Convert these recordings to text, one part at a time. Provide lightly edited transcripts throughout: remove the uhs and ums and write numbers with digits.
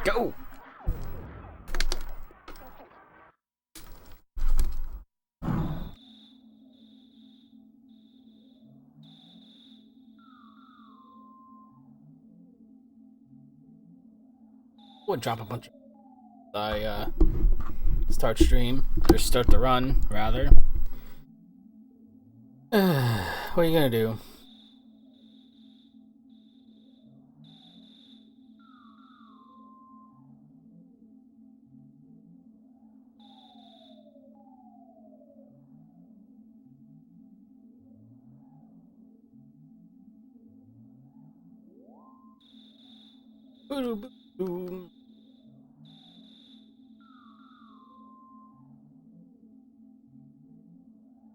Go! Would drop a bunch of start stream or start the run rather. What are you gonna do? Boom.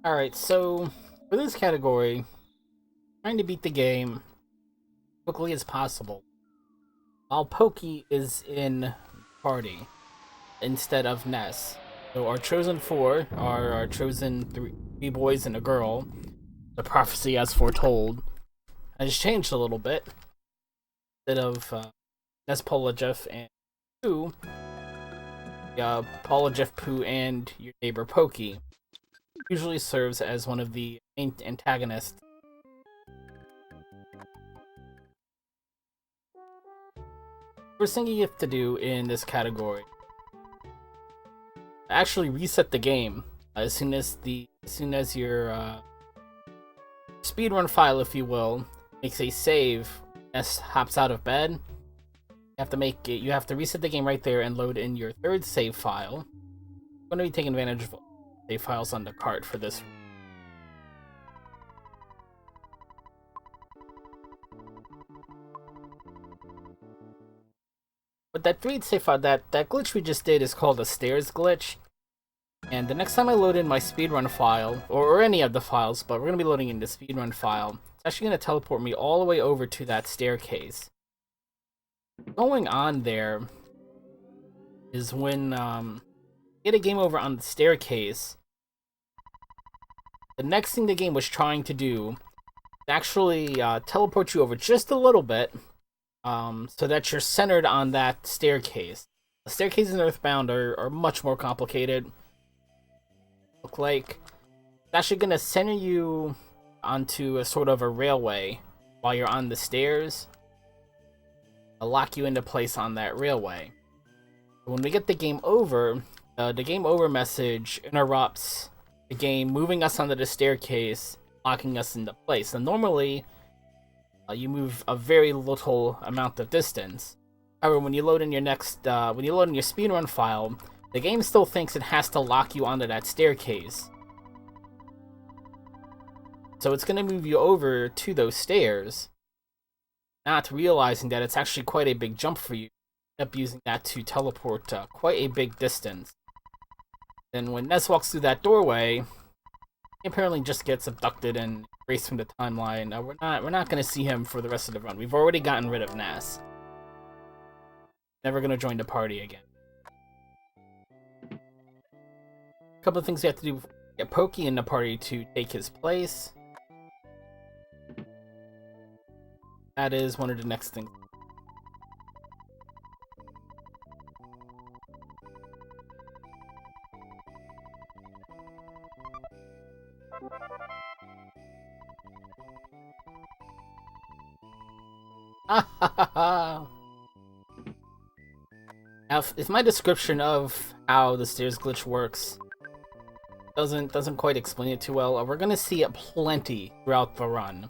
Alright, so for this category, trying to beat the game as quickly as possible while Pokey is in party instead of Ness. So our chosen four are our chosen three boys and a girl. The prophecy as foretold has changed a little bit. Instead of Ness, Paula, Jeff, and Pooh, Paula, Jeff, Pooh, and your neighbor Pokey usually serves as one of the main antagonists. First thing you have to do in this category, actually reset the game as soon as your speedrun file, if you will, makes a save. Ness hops out of bed. You have to reset the game right there and load in your third save file. I'm going to be taking advantage of save files on the cart for this. But that third save file, that glitch we just did is called a stairs glitch. And the next time I load in my speedrun file, or any of the files, but we're going to be loading in the speedrun file, it's actually going to teleport me all the way over to that staircase. Going on there is when you get a game over on the staircase, the next thing the game was trying to do is actually teleport you over just a little bit so that you're centered on that staircase. The staircases in EarthBound are much more complicated. Look like it's actually going to center you onto a sort of a railway while you're on the stairs. It'll lock you into place on that railway. When we get the game over, the game over message interrupts the game, moving us onto the staircase, locking us into place. And normally, you move a very little amount of distance. However, when you load in your speedrun file, the game still thinks it has to lock you onto that staircase. So it's going to move you over to those stairs, not realizing that it's actually quite a big jump for you. End up using that to teleport quite a big distance. Then when Ness walks through that doorway, he apparently just gets abducted and erased from the timeline. We're not going to see him for the rest of the run. We've already gotten rid of Ness. Never going to join the party again. A couple of things we have to do: get Pokey in the party to take his place. That is one of the next things. Now, if my description of how the stairs glitch works doesn't quite explain it too well, we're gonna see it plenty throughout the run.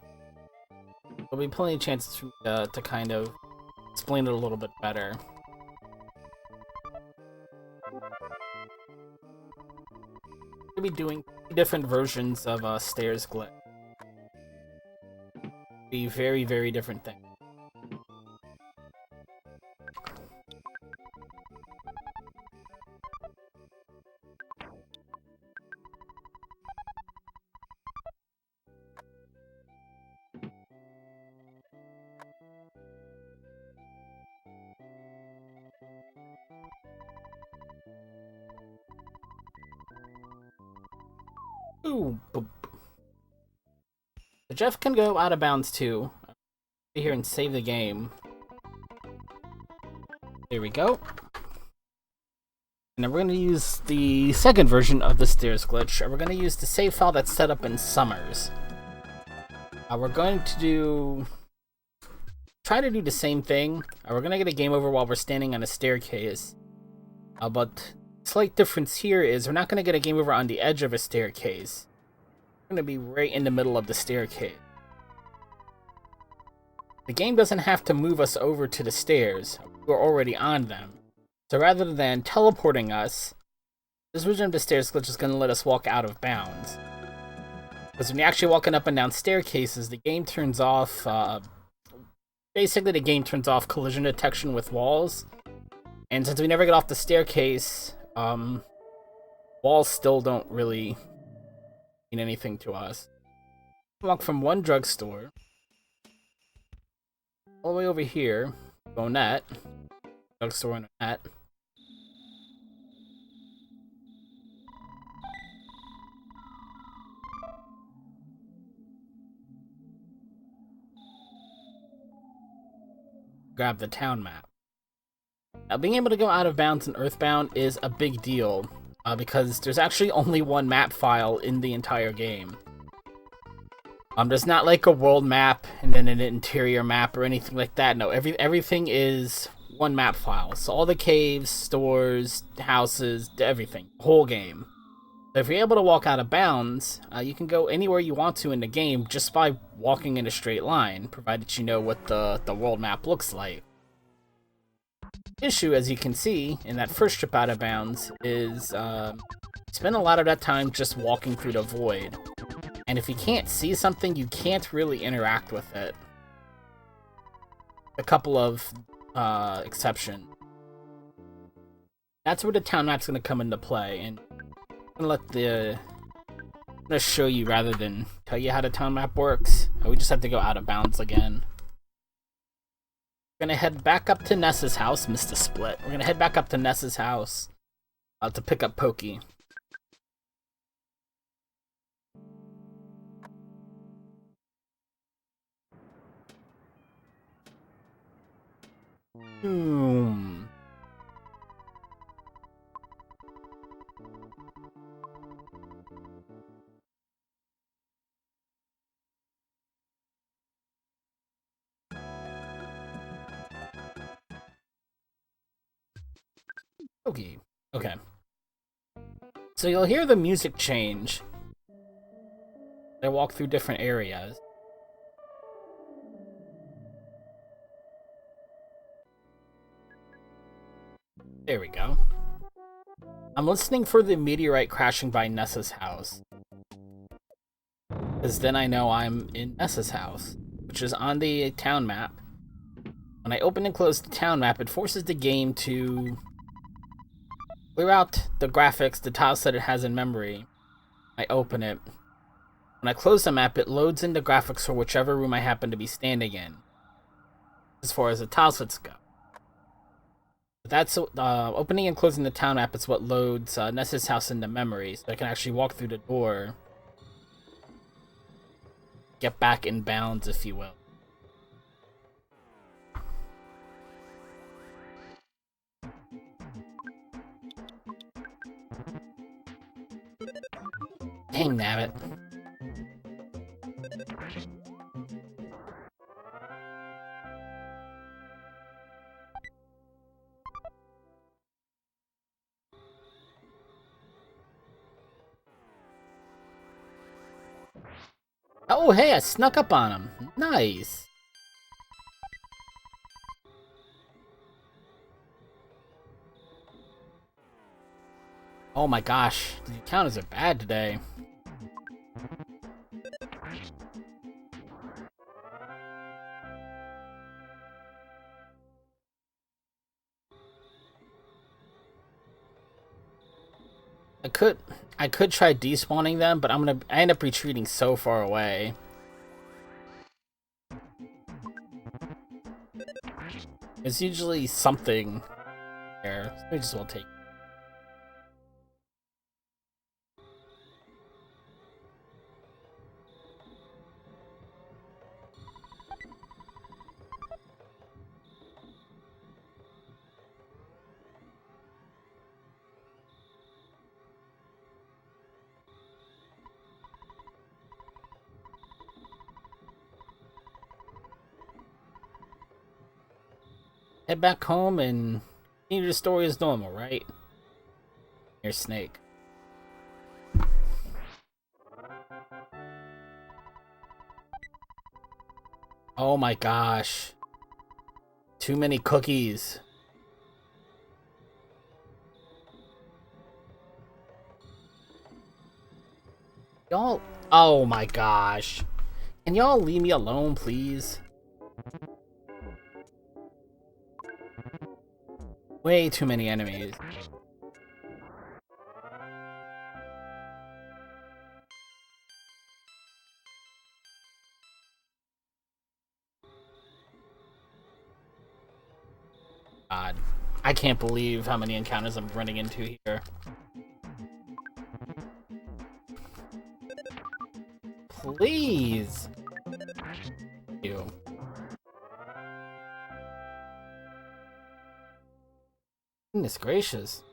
There'll be plenty of chances to kind of explain it a little bit better. We'll be doing different versions of stairs glitch. Be very, very different things. Ooh, boop. So Jeff can go out of bounds too. Be here and save the game. There we go. And then we're going to use the second version of the stairs glitch. We're going to use the save file that's set up in Summers. We're going to try to do the same thing. We're going to get a game over while we're standing on a staircase. But the slight difference here is we're not going to get a game over on the edge of a staircase. We're going to be right in the middle of the staircase. The game doesn't have to move us over to the stairs. We're already on them. So rather than teleporting us, this version of the stairs glitch is going to let us walk out of bounds. Because when you're actually walking up and down staircases, the game turns off... basically, the game turns off collision detection with walls. And since we never get off the staircase, walls still don't really mean anything to us. Walk from one drugstore all the way over here, Bonnet, drugstore and Bonnet. Grab the town map. Now, being able to go out of bounds in EarthBound is a big deal, because there's actually only one map file in the entire game. There's not like a world map and then an interior map or anything like that. No, everything is one map file. So all the caves, stores, houses, everything, the whole game. So if you're able to walk out of bounds, you can go anywhere you want to in the game just by walking in a straight line, provided you know what the world map looks like. The issue, as you can see, in that first trip out of bounds, is spend a lot of that time just walking through the void. And if you can't see something, you can't really interact with it. A couple of exceptions. That's where the town map's going to come into play, and I'm going to show you rather than tell you how the town map works. We just have to go out of bounds again. We're going to head back up to Ness's house. Missed a split. We're going to head back up to Ness's house to pick up Pokey. Pokey. Okay. So you'll hear the music change. They walk through different areas. There we go. I'm listening for the meteorite crashing by Ness's house. Because then I know I'm in Ness's house, which is on the town map. When I open and close the town map, it forces the game to clear out the graphics, the tiles that it has in memory. I open it. When I close the map, it loads in the graphics for whichever room I happen to be standing in, as far as the tilesets go. That's opening and closing the town map is what loads Ness's house into memory, so I can actually walk through the door, get back in bounds, if you will. Dang nabbit. Oh, hey, I snuck up on him. Nice. Oh my gosh, the encounters are bad today. I could try despawning them, but I end up retreating so far away. There's usually something there. So we just will take. head back home and continue the story as normal, right? Your snake. Oh my gosh. Too many cookies. Y'all... Oh my gosh. Can y'all leave me alone, please? Way too many enemies. God. I can't believe how many encounters I'm running into here. Please! You. Goodness gracious.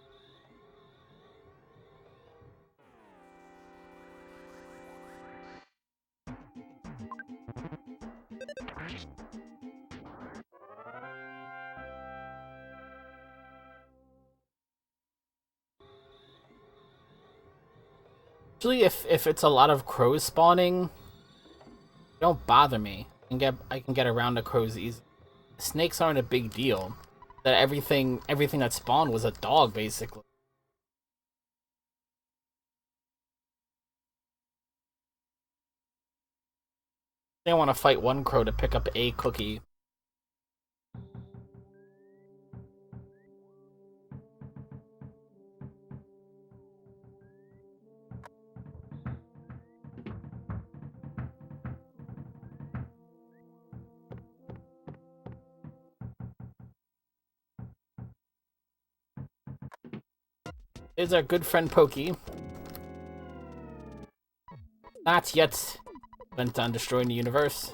Usually if it's a lot of crows spawning, don't bother me. I can get around the crows easily. Snakes aren't a big deal. That everything that spawned was a dog, basically. They want to fight one crow to pick up a cookie. There's our good friend Pokey. Not yet bent on destroying the universe.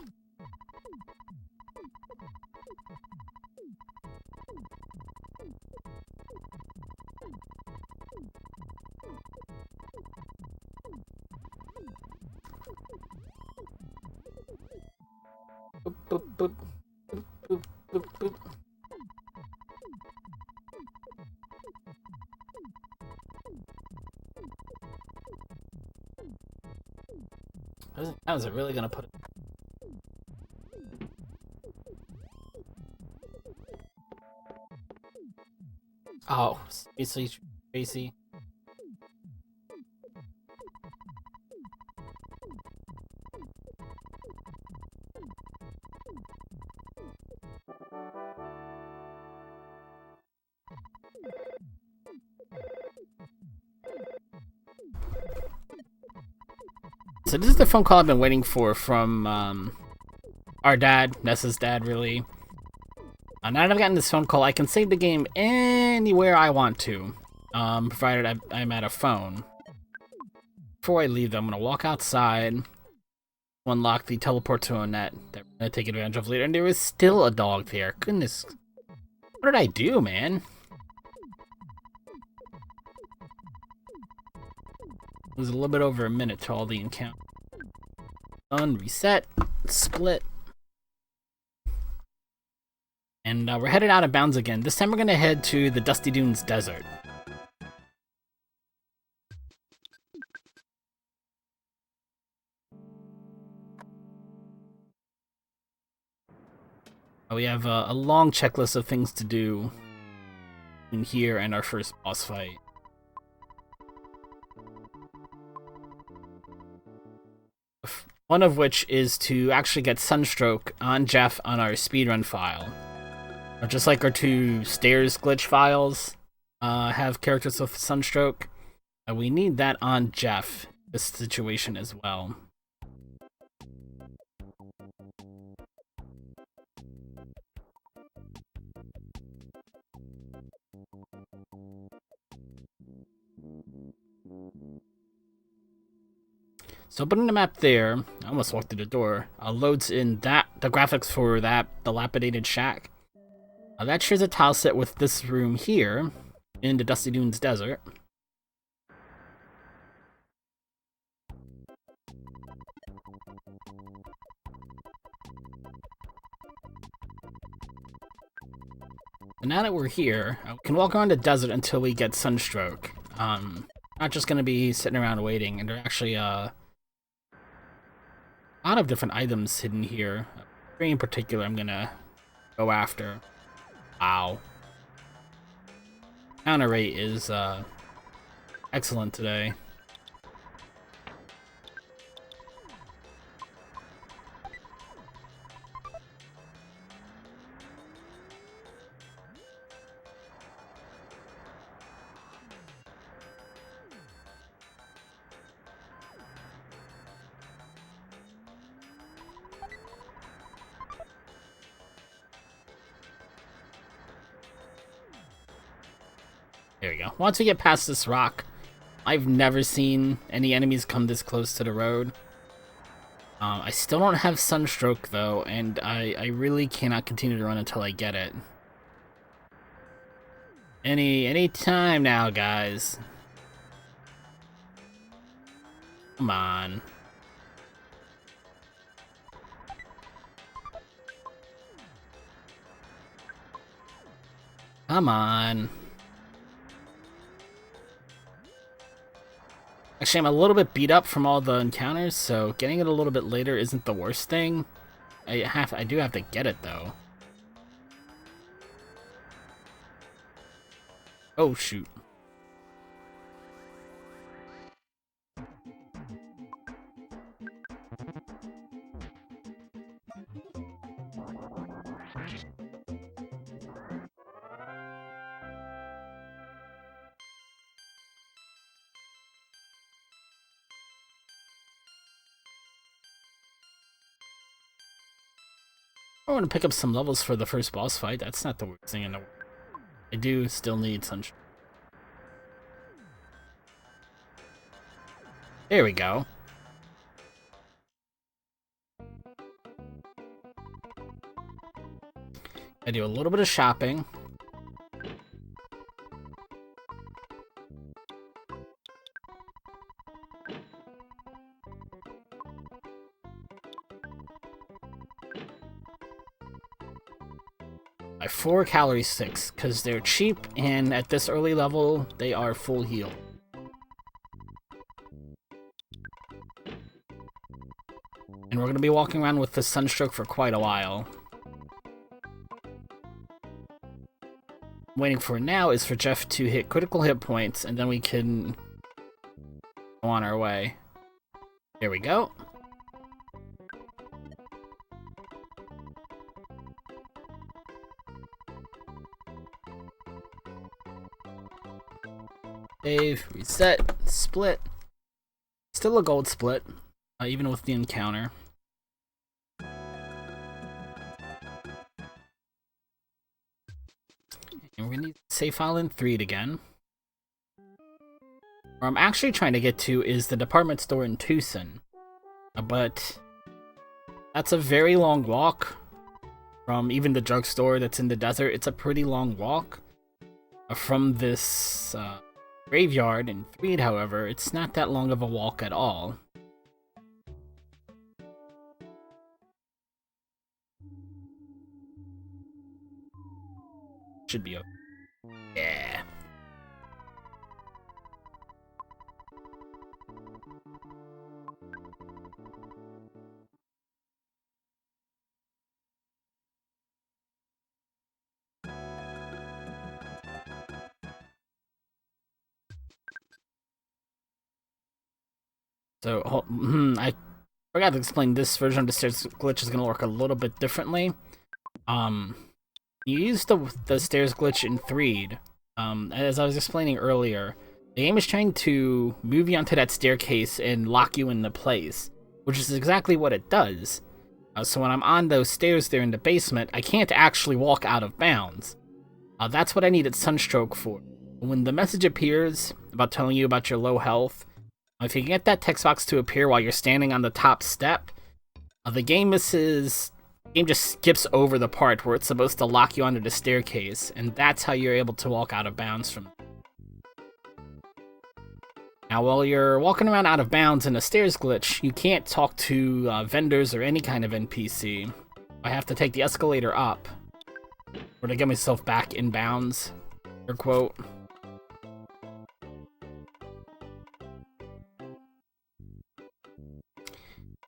Boop, boop, boop. Boop, boop, boop, boop. How is it really gonna put it? Oh, seriously, Tracy. So this is the phone call I've been waiting for from our dad, Ness's dad, really. Now that I've gotten this phone call, I can save the game anywhere I want to, provided I'm at a phone. Before I leave, though, I'm going to walk outside, unlock the teleport to a net that we're going to take advantage of later, and there is still a dog there. Goodness. What did I do, man? It was a little bit over a minute to all the encounter. Done, reset, split. And we're headed out of bounds again. This time we're going to head to the Dusty Dunes Desert. We have a long checklist of things to do in here and our first boss fight. One of which is to actually get Sunstroke on Jeff on our speedrun file. Just like our two stairs glitch files have characters with Sunstroke, we need that on Jeff, this situation as well. So putting the map there, I almost walked through the door, loads in the graphics for that dilapidated shack. That shares a tile set with this room here in the Dusty Dunes Desert. And now that we're here, we can walk around the desert until we get sunstroke. Not just gonna be sitting around waiting, and there are actually a lot of different items hidden here. Three in particular I'm gonna go after. Wow. Counter rate is excellent today. There we go. Once we get past this rock, I've never seen any enemies come this close to the road. I still don't have sunstroke though, and I really cannot continue to run until I get it. Any time now, guys. Come on. Come on. Actually, I'm a little bit beat up from all the encounters, so getting it a little bit later isn't the worst thing. I do have to get it though. Oh shoot. I want to pick up some levels for the first boss fight. That's not the worst thing in the world. I do still need sunshine. There we go. I do a little bit of shopping. By 4 calories 6, because they're cheap, and at this early level, they are full heal. And we're going to be walking around with the sunstroke for quite a while. Waiting for now is for Jeff to hit critical hit points, and then we can go on our way. There we go. Save, reset, split. Still a gold split, even with the encounter. And we're gonna need to save file in 3 again. Where I'm actually trying to get to is the department store in Tucson. But that's a very long walk from even the drugstore that's in the desert. It's a pretty long walk from this graveyard in Threed, however, it's not that long of a walk at all. Should be okay. Yeah. So, I forgot to explain, this version of the stairs glitch is going to work a little bit differently. You use the stairs glitch in Threed. As I was explaining earlier, the game is trying to move you onto that staircase and lock you into place, which is exactly what it does. So when I'm on those stairs there in the basement, I can't actually walk out of bounds. That's what I needed Sunstroke for. When the message appears about telling you about your low health, if you can get that text box to appear while you're standing on the top step, the game just skips over the part where it's supposed to lock you onto the staircase, and that's how you're able to walk out of bounds from. Now, while you're walking around out of bounds in a stairs glitch, you can't talk to vendors or any kind of NPC. I have to take the escalator up. Or to get myself back in bounds, or quote.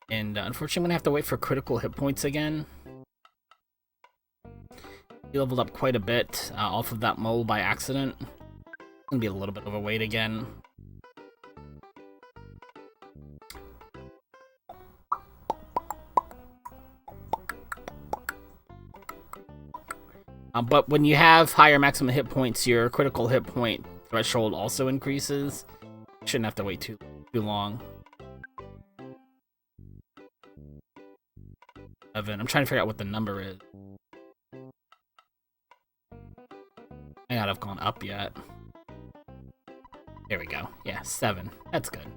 And unfortunately, I'm gonna have to wait for critical hit points again. He leveled up quite a bit off of that mole by accident. It's gonna be a little bit of a wait again. But when you have higher maximum hit points, your critical hit point threshold also increases. Shouldn't have to wait too long. Evan, I'm trying to figure out what the number is. May not have gone up yet. There we go. Yeah, 7. That's good.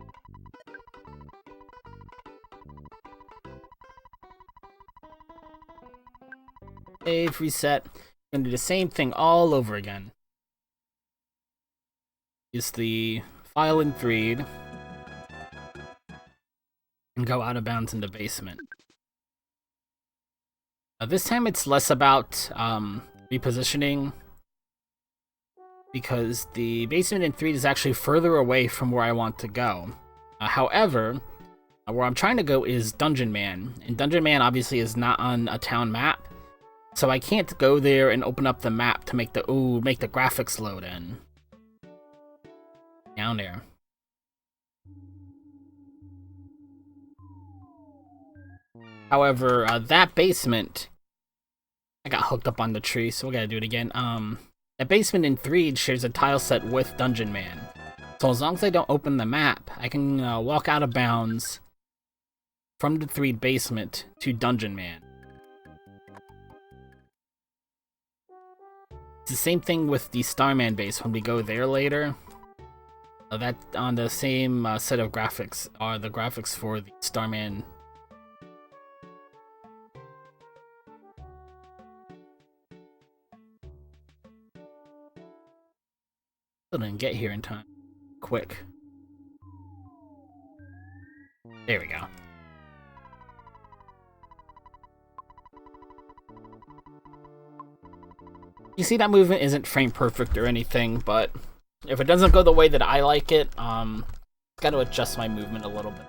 Save, reset. Gonna do the same thing all over again. Use the file in 3 and go out of bounds in the basement. This time it's less about repositioning, because the basement in 3 is actually further away from where I want to go. However, where I'm trying to go is Dungeon Man, and Dungeon Man obviously is not on a town map, so I can't go there and open up the map to make the graphics load in. Down there. However, that basement, I got hooked up on the tree, so we gotta do it again. That basement in 3 shares a tile set with Dungeon Man. So as long as I don't open the map, I can walk out of bounds from the 3 basement to Dungeon Man. It's the same thing with the Starman base when we go there later. That on the same set of graphics are the graphics for the Starman. Still didn't get here in time. Quick. There we go. You see, that movement isn't frame perfect or anything, but if it doesn't go the way that I like it, got to adjust my movement a little bit.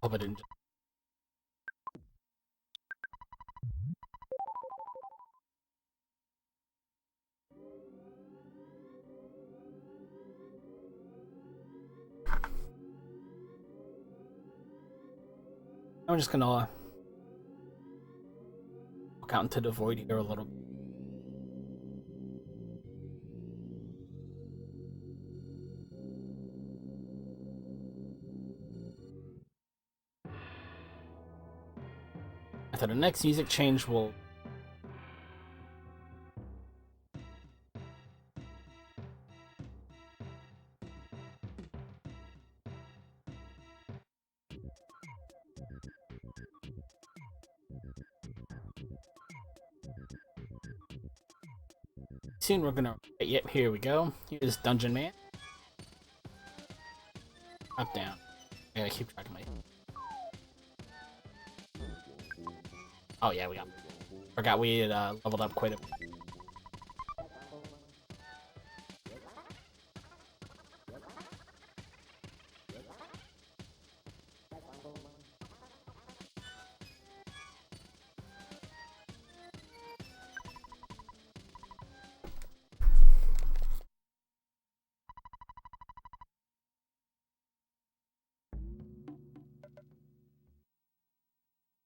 Hope I didn't. I'm just gonna walk out into the void here a little bit. After the next music change, we'll soon we're gonna. Yep, here we go. Here's Dungeon Man. Up, down. I gotta keep track of my. Oh yeah, we got. Forgot we had leveled up quite a bit.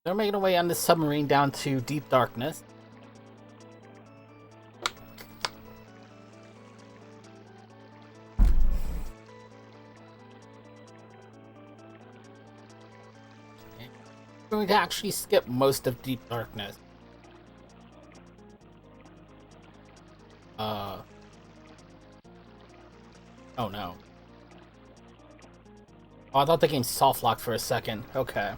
They're making their way on this submarine down to deep darkness. We're going to actually skip most of deep darkness. Oh no. Oh, I thought the game soft locked for a second. Okay.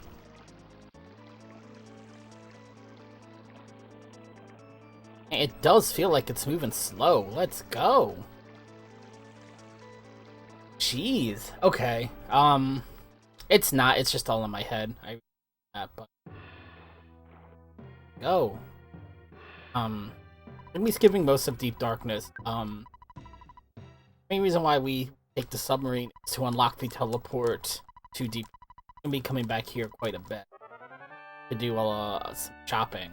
It does feel like it's moving slow. Let's go. Jeez. Okay. It's not. It's just all in my head. But go. Me skipping most of Deep Darkness. Main reason why we take the submarine is to unlock the teleport to Deep. We'll be coming back here quite a bit to do some shopping.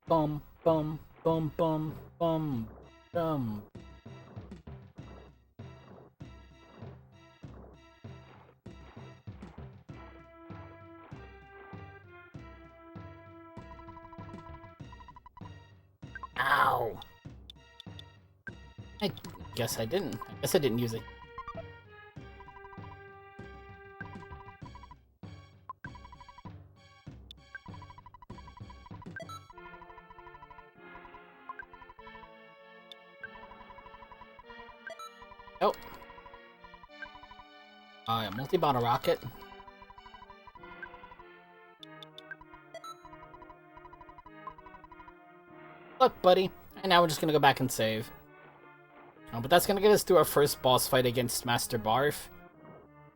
Bum bum bum bum bum bum. Ow! I guess I didn't. I guess I didn't use it. Oh. Yeah, multi-bottle rocket. Look, buddy. And now we're just gonna go back and save. But that's gonna get us through our first boss fight against Master Barf.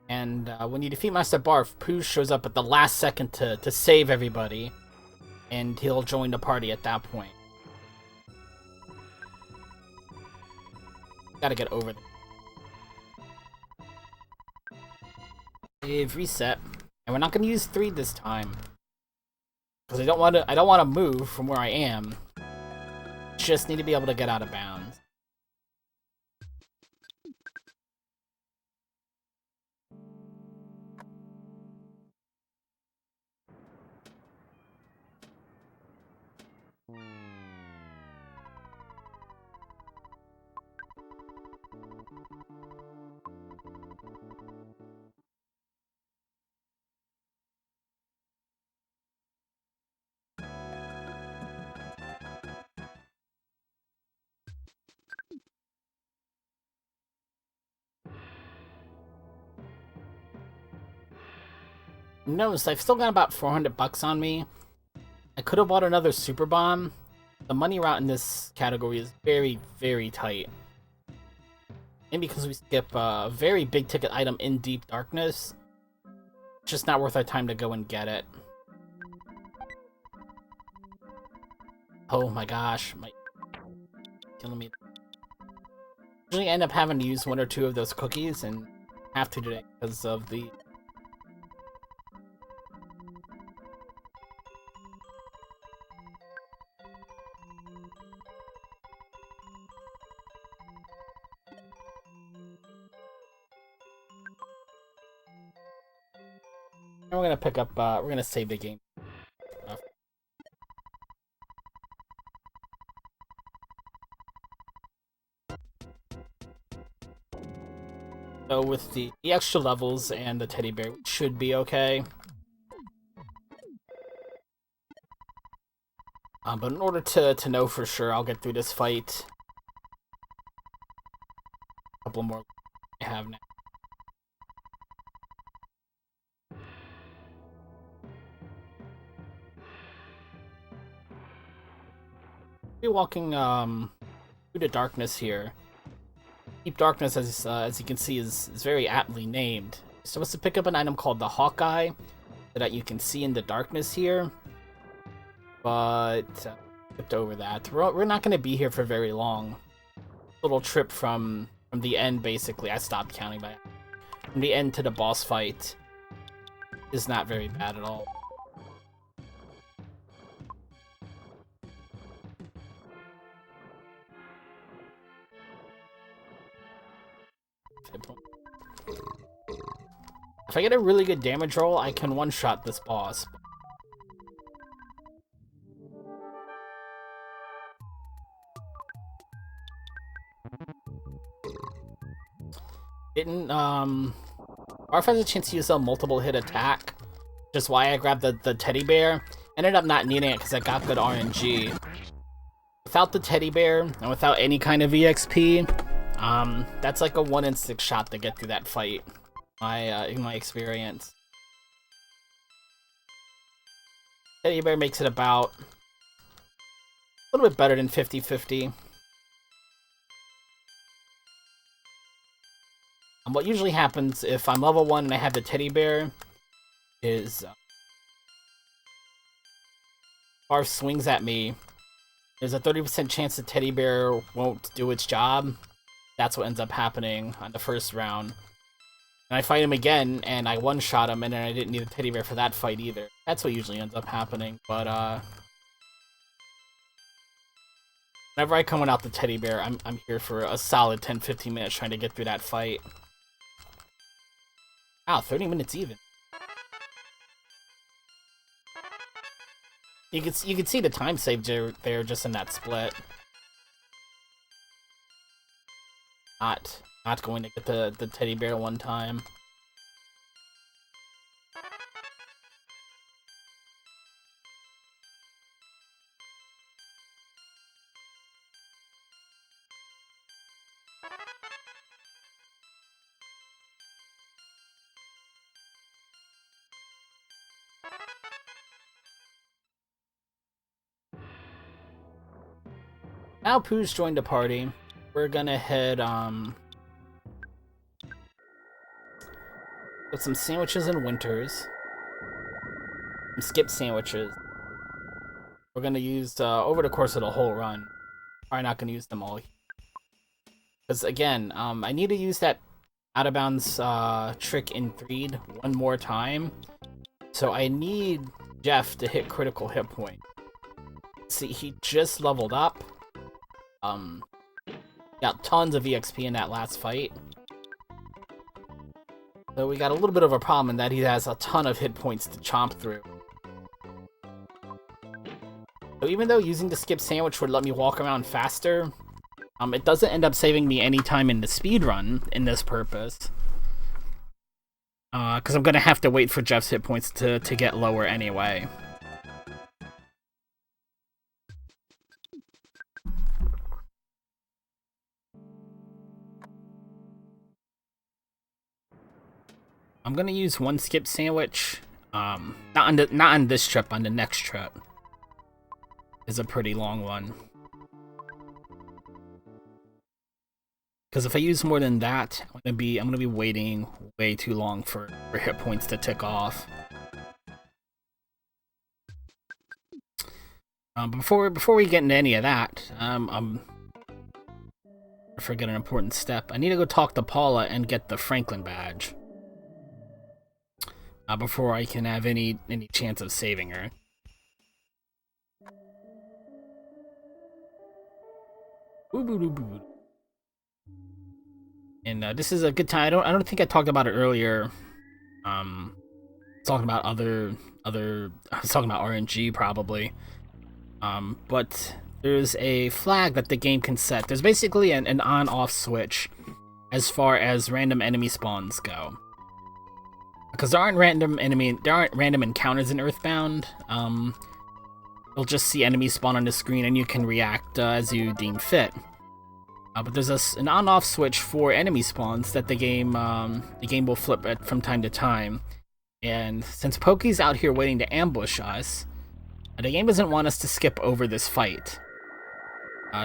And when you defeat Master Barf, Pooh shows up at the last second to save everybody. And he'll join the party at that point. Gotta get over there. Save, reset. And we're not gonna use 3 this time. Because I don't wanna move from where I am. Just need to be able to get out of bounds. Notice I've still got about 400 bucks on me. I could have bought another super bomb. The money route in this category is very, very tight. And because we skip a very big ticket item in Deep Darkness, it's just not worth our time to go and get it. Oh my gosh, killing me. Usually end up having to use 1 or 2 of those cookies, and have to today because of the and we're gonna pick up, we're gonna save the game. So with the extra levels and the teddy bear, it should be okay. But in order to know for sure, I'll get through this fight. A couple more I have now. Be walking through the darkness here. Deep Darkness, as you can see, is very aptly named. You're supposed to pick up an item called the Hawkeye that you can see in the darkness here. But skipped over that. We're not going to be here for very long. Little trip from the end, basically. I stopped counting by from the end to the boss fight is not very bad at all. If I get a really good damage roll, I can one-shot this boss. Barf has a chance to use a multiple hit attack, which is why I grabbed the teddy bear. Ended up not needing it because I got good RNG. Without the teddy bear, and without any kind of EXP, that's like a 1 in 6 shot to get through that fight, in my experience. Teddy bear makes it about little bit better than 50-50. And what usually happens if I'm level 1 and I have the teddy bear is Barf swings at me. There's a 30% chance the teddy bear won't do its job. That's what ends up happening on the first round. And I fight him again, and I one-shot him, and then I didn't need a teddy bear for that fight either. That's what usually ends up happening, but whenever I come without the teddy bear, I'm here for a solid 10-15 minutes trying to get through that fight. Wow, 30 minutes even. You can see the time saved there just in that split. Not going to get the teddy bear one time. Now Pooh's joined the party. We're gonna head with some sandwiches and Winters. Some skip sandwiches. We're gonna use over the course of the whole run. Probably not gonna use them all. Because again, I need to use that out of bounds trick in Threed one more time. So I need Jeff to hit critical hit point. See, he just leveled up. Got tons of EXP in that last fight. So we got a little bit of a problem in that he has a ton of hit points to chomp through. So even though using the skip sandwich would let me walk around faster, it doesn't end up saving me any time in the speedrun in this purpose. Because I'm going to have to wait for Jeff's hit points to get lower anyway. I'm gonna use one skip sandwich. Not on this trip, on the next trip. Is a pretty long one. Because if I use more than that, I'm gonna be waiting way too long for hit points to tick off. Before we get into any of that, I forget an important step. I need to go talk to Paula and get the Franklin badge. Before I can have any chance of saving her. And this is a good time. I don't think I talked about it earlier. Talking about I was talking about RNG probably. But there's a flag that the game can set. There's basically an on-off switch as far as random enemy spawns go. Because there aren't random encounters in EarthBound. You'll just see enemies spawn on the screen and you can react as you deem fit. But there's an on-off switch for enemy spawns that the game will flip at from time to time. And since Pokey's out here waiting to ambush us, the game doesn't want us to skip over this fight.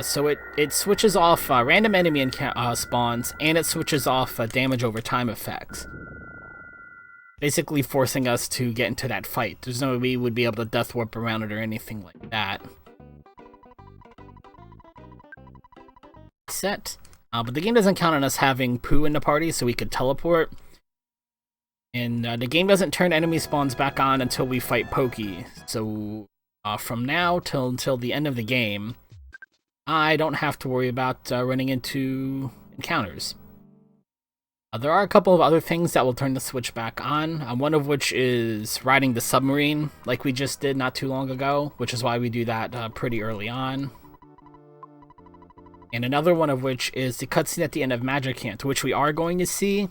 So it switches off random enemy spawns, and it switches off damage over time effects. Basically forcing us to get into that fight. There's no way we would be able to death warp around it or anything like that. Set. But the game doesn't count on us having Pooh in the party, so we could teleport. And the game doesn't turn enemy spawns back on until we fight Pokey. So from now till the end of the game, I don't have to worry about running into encounters. There are a couple of other things that will turn the switch back on, one of which is riding the submarine, like we just did not too long ago, which is why we do that pretty early on. And another one of which is the cutscene at the end of Magic Hand, which we are going to see.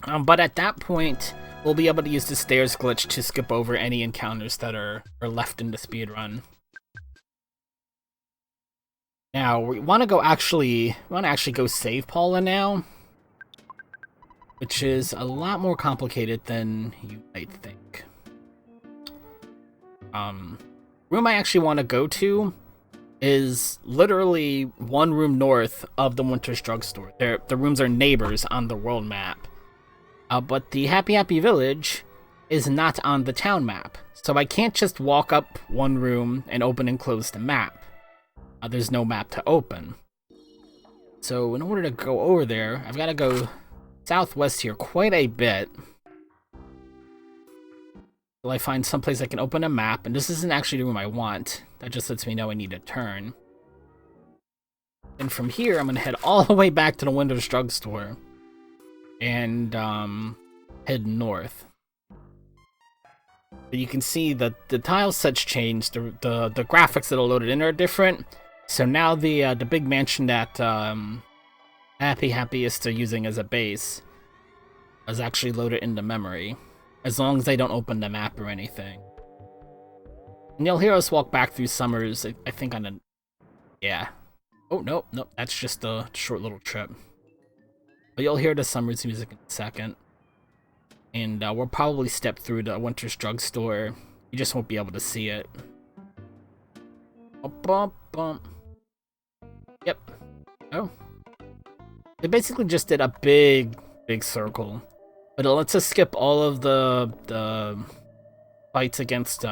But at that point, we'll be able to use the stairs glitch to skip over any encounters that are left in the speedrun. Now, we want to actually go save Paula now, which is a lot more complicated than you might think. Room I actually want to go to is literally one room north of the Winter's Drugstore. The rooms are neighbors on the world map. But the Happy Happy Village is not on the town map. So I can't just walk up one room and open and close the map. There's no map to open. So in order to go over there, I've got to go southwest here quite a bit. Till I find someplace I can open a map, and this isn't actually the room I want. That just lets me know I need to turn. And from here, I'm going to head all the way back to the Winter's Drugstore. And head north. But you can see that the tile sets changed. The graphics that are loaded in are different. So now the big mansion that Happy is still using as a base is actually loaded into memory, as long as they don't open the map or anything. And you'll hear us walk back through Summers, I think on a... yeah. Oh, no, that's just a short little trip. But you'll hear the Summers music in a second. And we'll probably step through the Winter's Drugstore. You just won't be able to see it. Bump, bump. Yep. Oh. They basically just did a big circle. But it lets us skip all of the fights against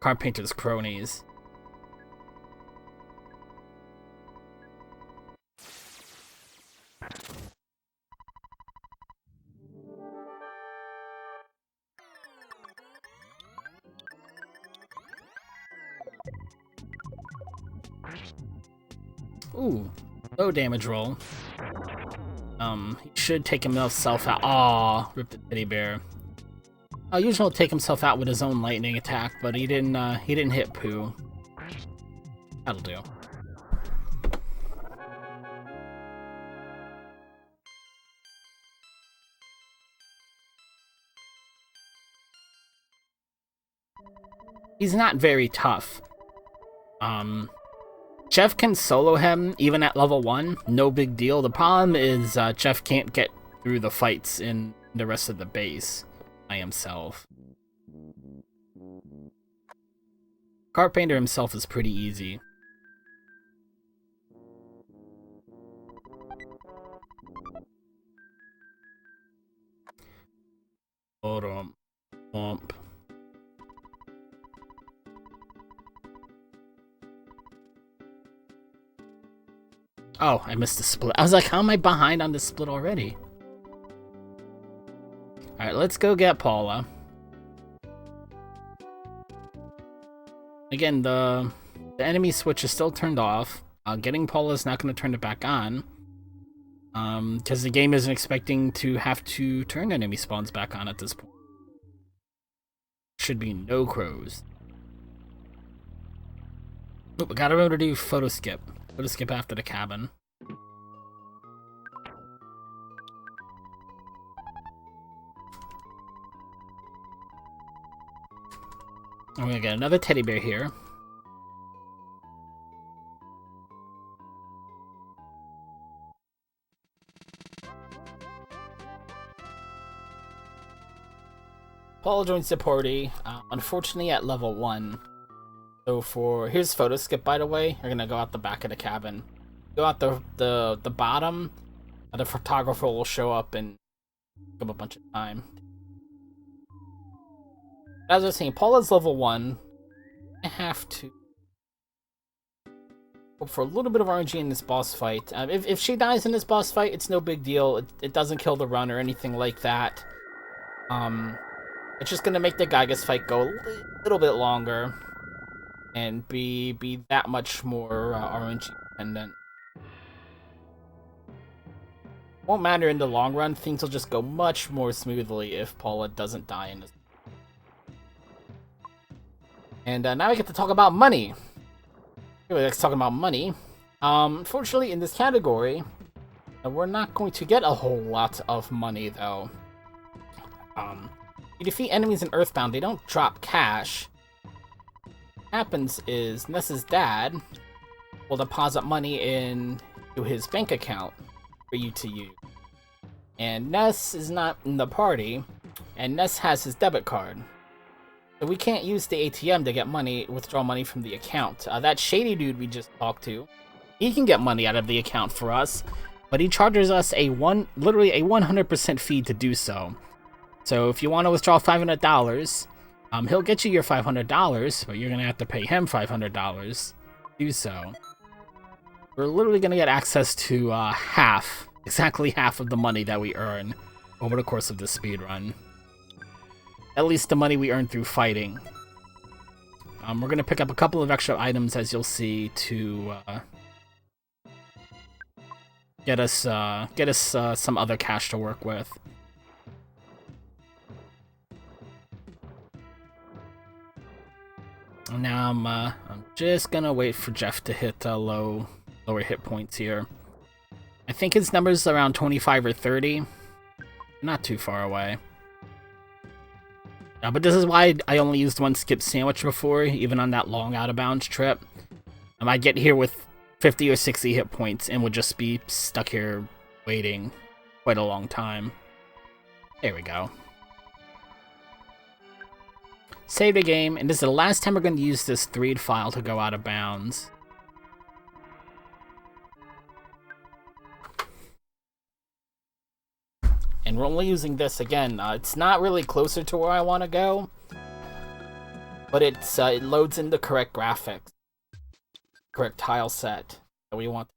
Carpenter's cronies. Ooh, low damage roll. He should take himself out. Aw, rip the teddy bear. Usually he'll take himself out with his own lightning attack, but he didn't hit Pooh. That'll do. He's not very tough. Jeff can solo him even at level 1, no big deal. The problem is Jeff can't get through the fights in the rest of the base by himself. Carpenter himself is pretty easy. Bump. Oh, I missed the split. I was like, how am I behind on the split already? Alright, let's go get Paula. Again, the enemy switch is still turned off. Getting Paula is not going to turn it back on. Because the game isn't expecting to have to turn enemy spawns back on at this point. Should be no crows. Oh, we gotta remember to do photo skip. Photo skip after the cabin. I'm gonna get another teddy bear here. Paula joins the party, unfortunately at level 1. So here's photo skip, by the way. You're gonna go out the back of the cabin. Go out the bottom, the photographer will show up and give a bunch of time. As I was saying, Paula's level 1. I have to hope for a little bit of RNG in this boss fight. If she dies in this boss fight, it's no big deal. It doesn't kill the run or anything like that. It's just gonna make the Gygas fight go a little bit longer and be that much more RNG dependent. Won't matter in the long run. Things will just go much more smoothly if Paula doesn't die in this. And now we get to talk about money. Anyway, let's talk about money. Unfortunately, in this category, we're not going to get a whole lot of money, though. You defeat enemies in EarthBound, they don't drop cash. What happens is Ness's dad will deposit money into his bank account for you to use. And Ness is not in the party, and Ness has his debit card. So we can't use the ATM to get money, withdraw money from the account. That shady dude we just talked to, he can get money out of the account for us, but he charges us literally a 100% fee to do so. So if you want to withdraw $500, he'll get you your $500, but you're gonna have to pay him $500 to do so. We're literally gonna get access to exactly half of the money that we earn over the course of this speedrun. At least the money we earn through fighting. We're gonna pick up a couple of extra items, as you'll see, to get us some other cash to work with. Now I'm just gonna wait for Jeff to hit lower hit points here. I think his number's around 25 or 30. Not too far away. But this is why I only used one skip sandwich before, even on that long out-of-bounds trip. I'd get here with 50 or 60 hit points and would just be stuck here waiting quite a long time. There we go. Save the game, and this is the last time we're going to use this 3D file to go out of bounds. And we're only using this again. It's not really closer to where I want to go, but it loads in the correct graphics, correct tile set that we want.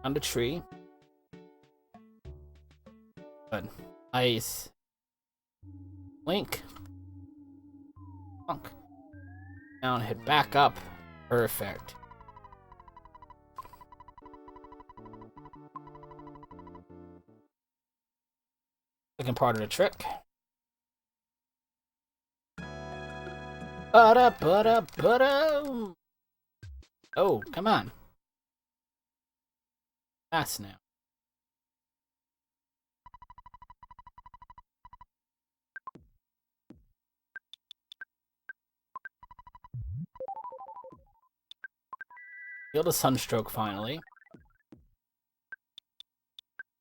On the tree. Good. Nice. Link. Funk. Down, hit back up. Perfect. Second part of the trick. Ba-da-ba-da-ba-da. Oh, come on. Fast now. Feel the sunstroke finally.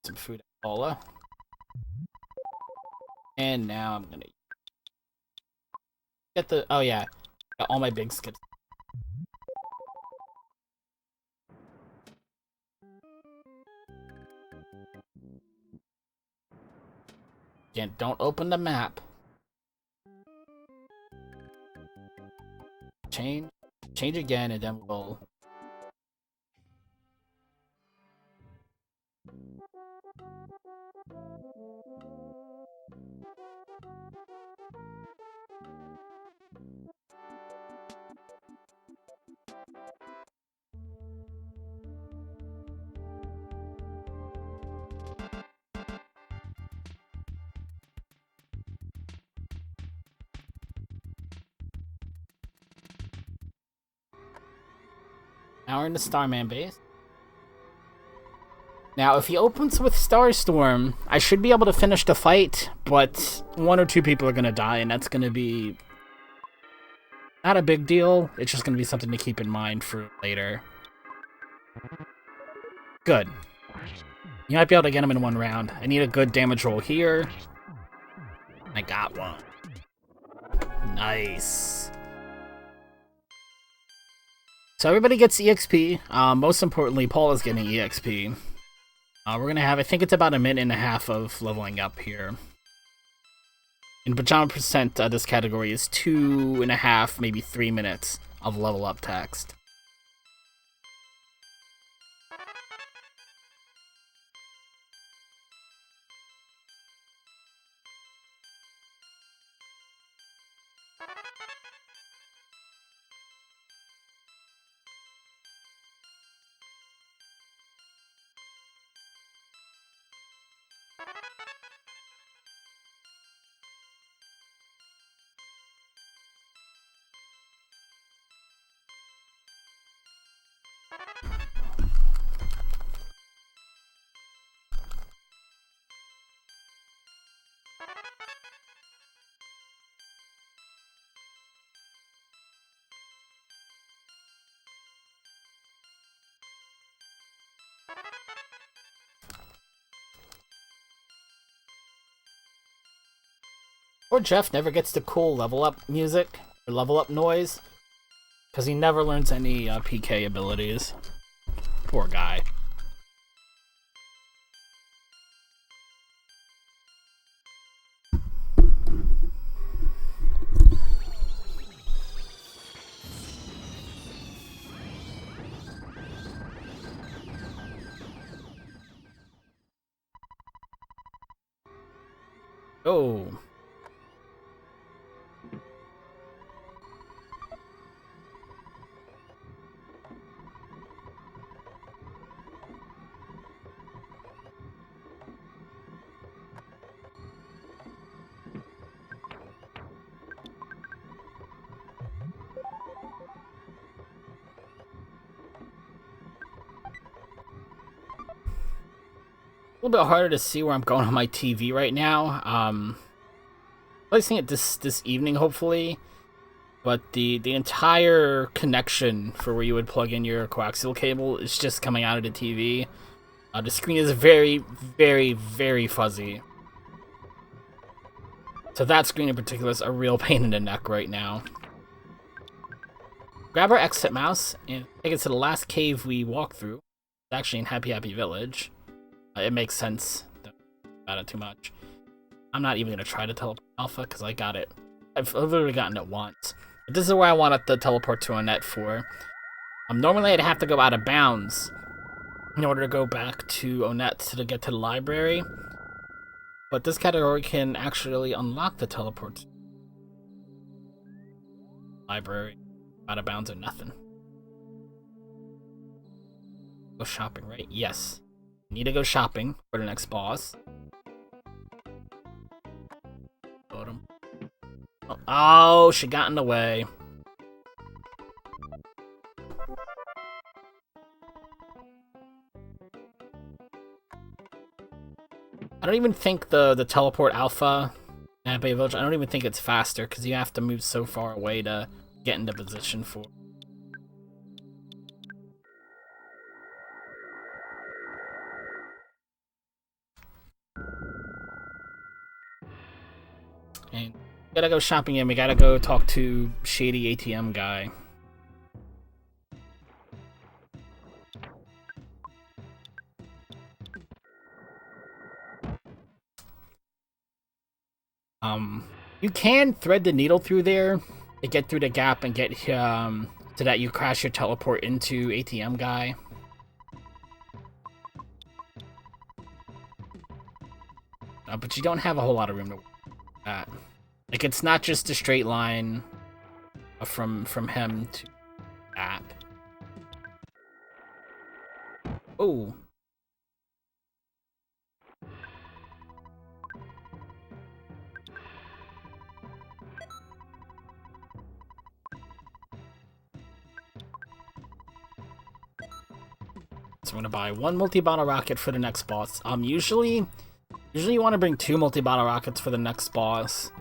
Some food at Paula. And now I'm gonna get the. Oh, yeah. Got all my big skips. Again, don't open the map. Change again, and then we'll. Now we're in the Starman base. Now, if he opens with Starstorm, I should be able to finish the fight, but one or two people are going to die, and that's going to be not a big deal. It's just going to be something to keep in mind for later. Good. You might be able to get him in one round. I need a good damage roll here. I got one. Nice. So everybody gets EXP. Most importantly, Paul is getting EXP. We're going to have, I think it's about a minute and a half of leveling up here. In Pajama Percent, this category is 2.5, maybe 3 minutes of level up text. Poor Jeff never gets the cool level up music, or level up noise, because he never learns any PK abilities. Poor guy. Oh. A little bit harder to see where I'm going on my TV right now. Placing it this evening, hopefully. But the entire connection for where you would plug in your coaxial cable is just coming out of the TV. The screen is very, very, very fuzzy. So that screen in particular is a real pain in the neck right now. Grab our exit mouse and take it to the last cave we walked through. It's actually in Happy Happy Village. It makes sense. Don't think about it too much. I'm not even going to try to teleport Alpha because I got it. I've literally gotten it once. But this is where I wanted to teleport to Annette for. Normally I'd have to go out of bounds in order to go back to Onett to get to the library. But this category can actually unlock the teleport. Library. Out of bounds or nothing. Go shopping, right? Yes. Need to go shopping for the next boss. Oh, she got in the way. I don't even think the teleport alpha at Bay Village, I don't even think it's faster because you have to move so far away to get into position for. And we gotta go shopping and we gotta go talk to shady ATM guy. You can thread the needle through there to get through the gap and get so that you crash your teleport into ATM guy. But you don't have a whole lot of room to work with that. Like, it's not just a straight line from him to that. Oh. So I'm gonna buy one multi-bottle rocket for the next boss. Usually you want to bring 2 multi-bottle rockets for the next boss,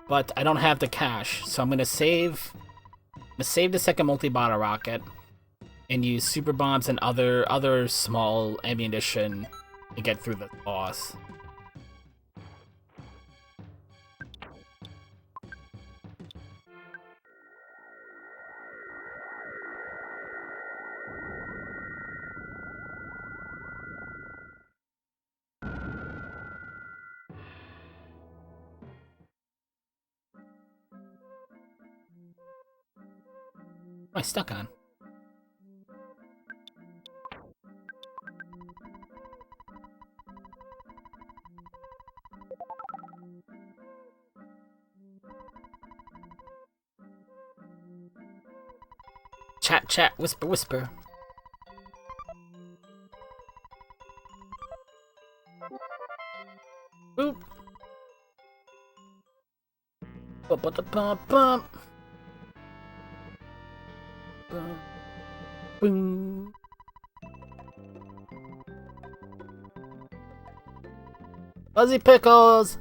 but I don't have the cash, so I'm gonna save the second multi-bottle rocket and use super bombs and other small ammunition to get through the boss. What am I stuck on? Chat, chat, whisper, whisper. Boop. Ba-ba-da-ba-bum. Boom. Fuzzy pickles.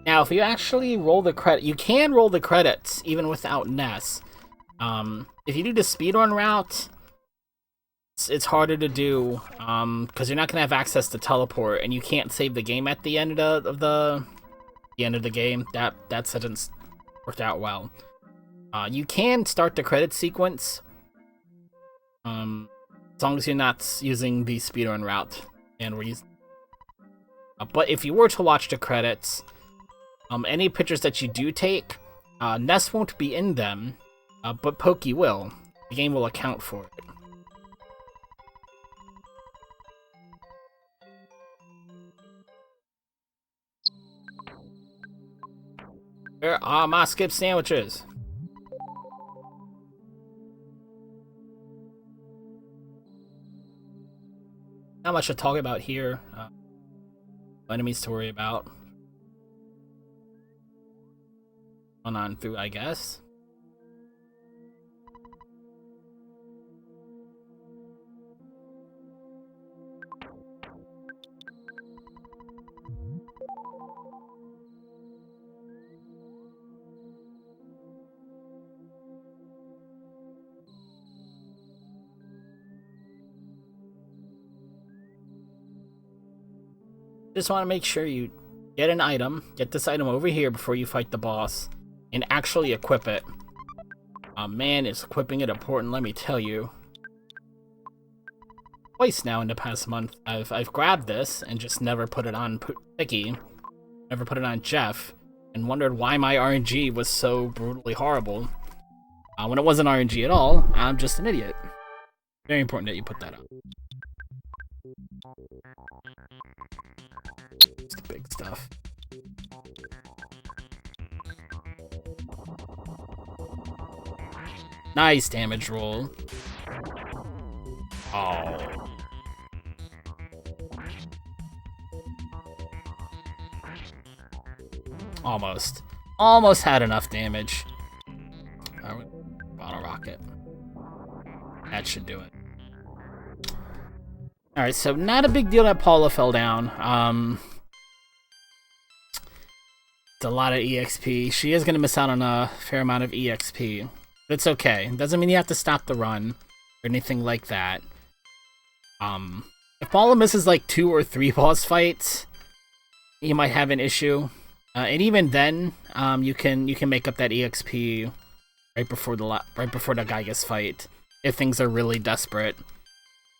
Now, if you actually roll the credit, you can roll the credits even without Ness. If you do the speedrun route, it's harder to do because you're not gonna have access to teleport, and you can't save the game at the end of the end of the game. That sentence worked out well. You can start the credit sequence, as long as you're not using the speedrun route, and we're using. But if you were to watch the credits, any pictures that you do take, Ness won't be in them, but Pokey will. The game will account for it. Where are my skip sandwiches? Not much to talk about here. Enemies to worry about. On through, I guess. Just want to make sure you get an item, get this item over here before you fight the boss, and actually equip it. Man, is equipping it important, let me tell you. Twice now in the past month, I've grabbed this and just never put it on Pokey, never put it on Jeff, and wondered why my RNG was so brutally horrible. When it wasn't RNG at all, I'm just an idiot. Very important that you put that on. It's the big stuff. Nice damage roll. Oh. Almost. Almost had enough damage. Bottle rocket. That should do it. Alright, so not a big deal that Paula fell down. It's a lot of EXP. She is going to miss out on a fair amount of EXP. But it's okay. It doesn't mean you have to stop the run or anything like that. If Paula misses like 2 or 3 boss fights, you might have an issue. And even then, you can make up that EXP right before the Gygas fight if things are really desperate.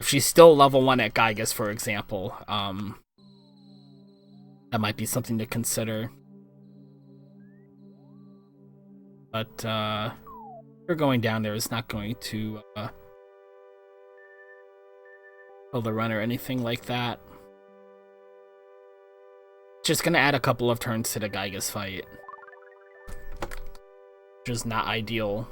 If she's still level 1 at Gygas, for example, that might be something to consider. But her going down there is not going to kill the run or anything like that. Just gonna add a couple of turns to the Gygas fight, which is not ideal.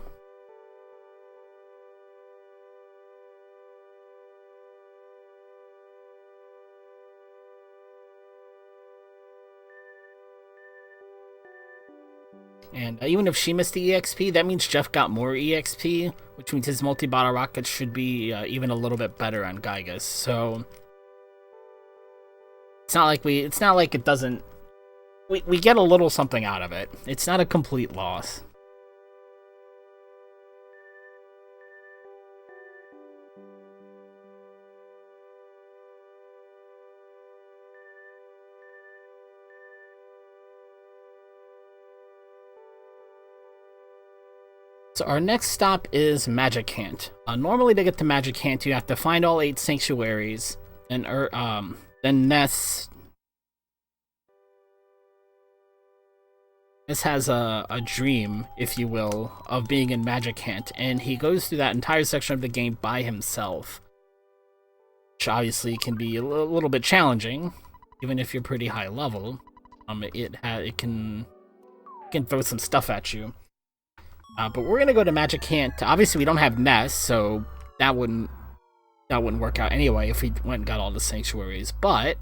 And even if she missed the EXP, that means Jeff got more EXP, which means his multi-bottle rockets should be even a little bit better on Gygas. So it's not like it doesn't. We get a little something out of it. It's not a complete loss. So our next stop is Magic Hand. Normally to get to Magic Hand, you have to find all 8 sanctuaries, and then Ness has a dream, if you will, of being in Magic Hand, and he goes through that entire section of the game by himself, which obviously can be a little bit challenging, even if you're pretty high level. It can throw some stuff at you. But we're gonna go to Magic Hand. Obviously, we don't have Ness, so that wouldn't work out anyway if we went and got all the sanctuaries. But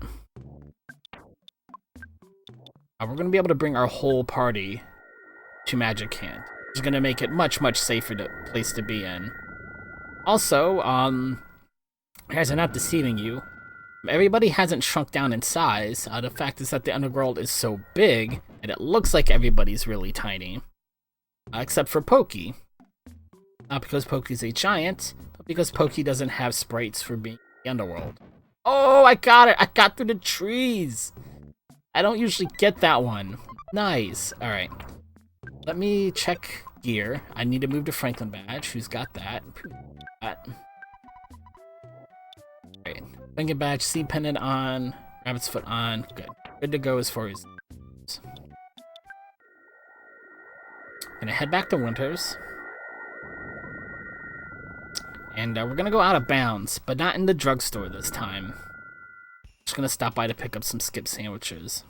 we're gonna be able to bring our whole party to Magic Hand, which is gonna make it much safer place to be in. Also, guys, I'm not deceiving you. Everybody hasn't shrunk down in size. The fact is that the underworld is so big, and it looks like everybody's really tiny. Except for Pokey. Not because Pokey's a giant, but because Pokey doesn't have sprites for being in the underworld. Oh, I got it! I got through the trees! I don't usually get that one. Nice. Alright. Let me check gear. I need to move to Franklin Badge. Who's got that? Alright. Franklin Badge, Sea Pendant on, Rabbit's Foot on. Good. Good to go as far as... Gonna head back to Winters. And we're gonna go out of bounds, but not in the drugstore this time. Just gonna stop by to pick up some skip sandwiches.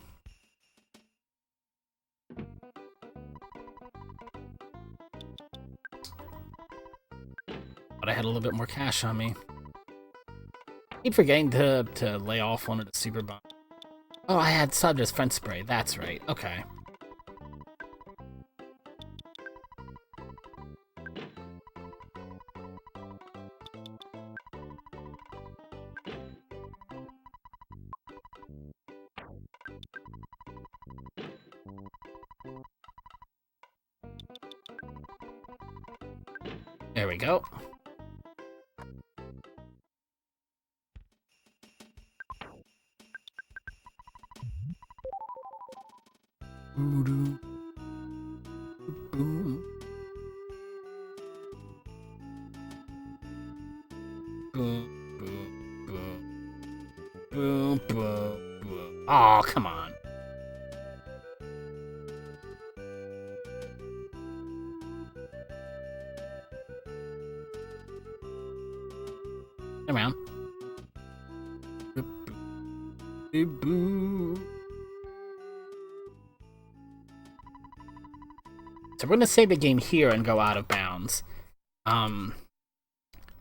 But I had a little bit more cash on me. Keep forgetting to lay off one of the super bombs. Oh, I had subbed as French spray. That's right. Okay. There we go. Boom, boom, boom, boom, boom. Oh, come on. Around. So we're gonna save the game here and go out of bounds.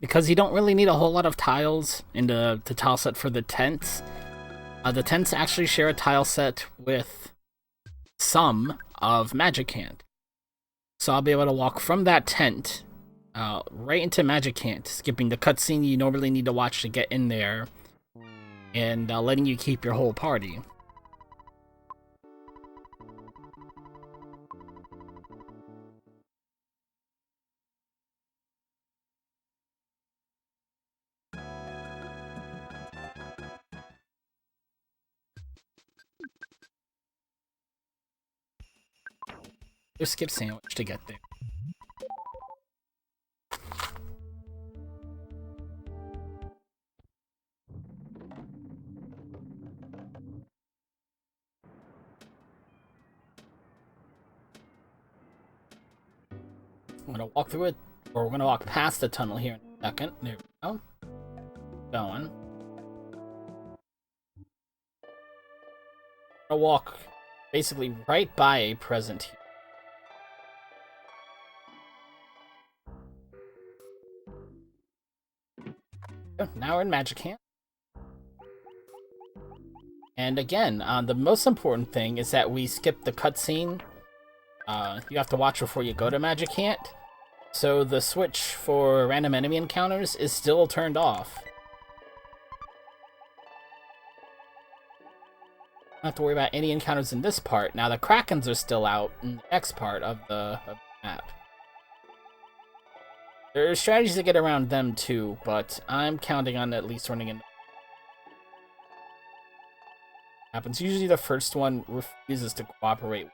Because you don't really need a whole lot of tiles in the tile set for the tents. The tents actually share a tile set with some of Magic Hand. So I'll be able to walk from that tent right into Magic Hand, skipping the cutscene you normally need to watch to get in there, and letting you keep your whole party. Just skip sandwich to get there. I'm gonna walk through it, or we're gonna walk past the tunnel here in a second. There we go. Going. I'm gonna walk basically right by a present here. Now we're in Magic Hand. And again, the most important thing is that we skip the cutscene. You have to watch before you go to Magic Hand. So the switch for random enemy encounters is still turned off. Don't have to worry about any encounters in this part. Now the Krakens are still out in the next part of the map. There are strategies to get around them too, but I'm counting on at least running into happens. Usually the first one refuses to cooperate.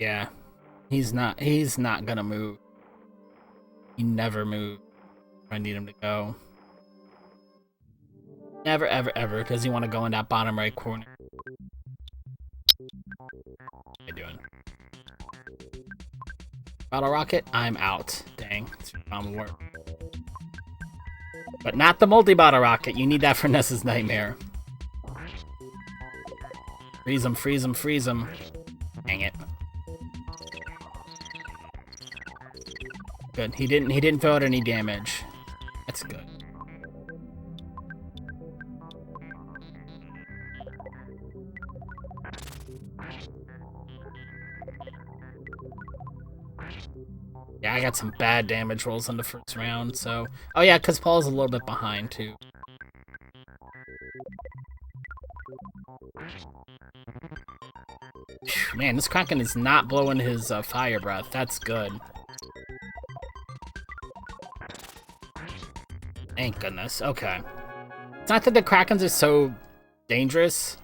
Yeah, he's not gonna move. He never moves. I need him to go. Never, ever, ever. Does he want to go in that bottom right corner? What are you doing? Bottle rocket? I'm out. Dang, it's work. But not the multi-bottle rocket. You need that for Ness's nightmare. Freeze him, freeze him, freeze him. Dang it. Good. He didn't throw out any damage. That's good. Yeah, I got some bad damage rolls on the first round, so... Oh yeah, because Paul's a little bit behind, too. Man, this Kraken is not blowing his fire breath. That's good. Thank goodness. Okay. It's not that the Krakens are so dangerous.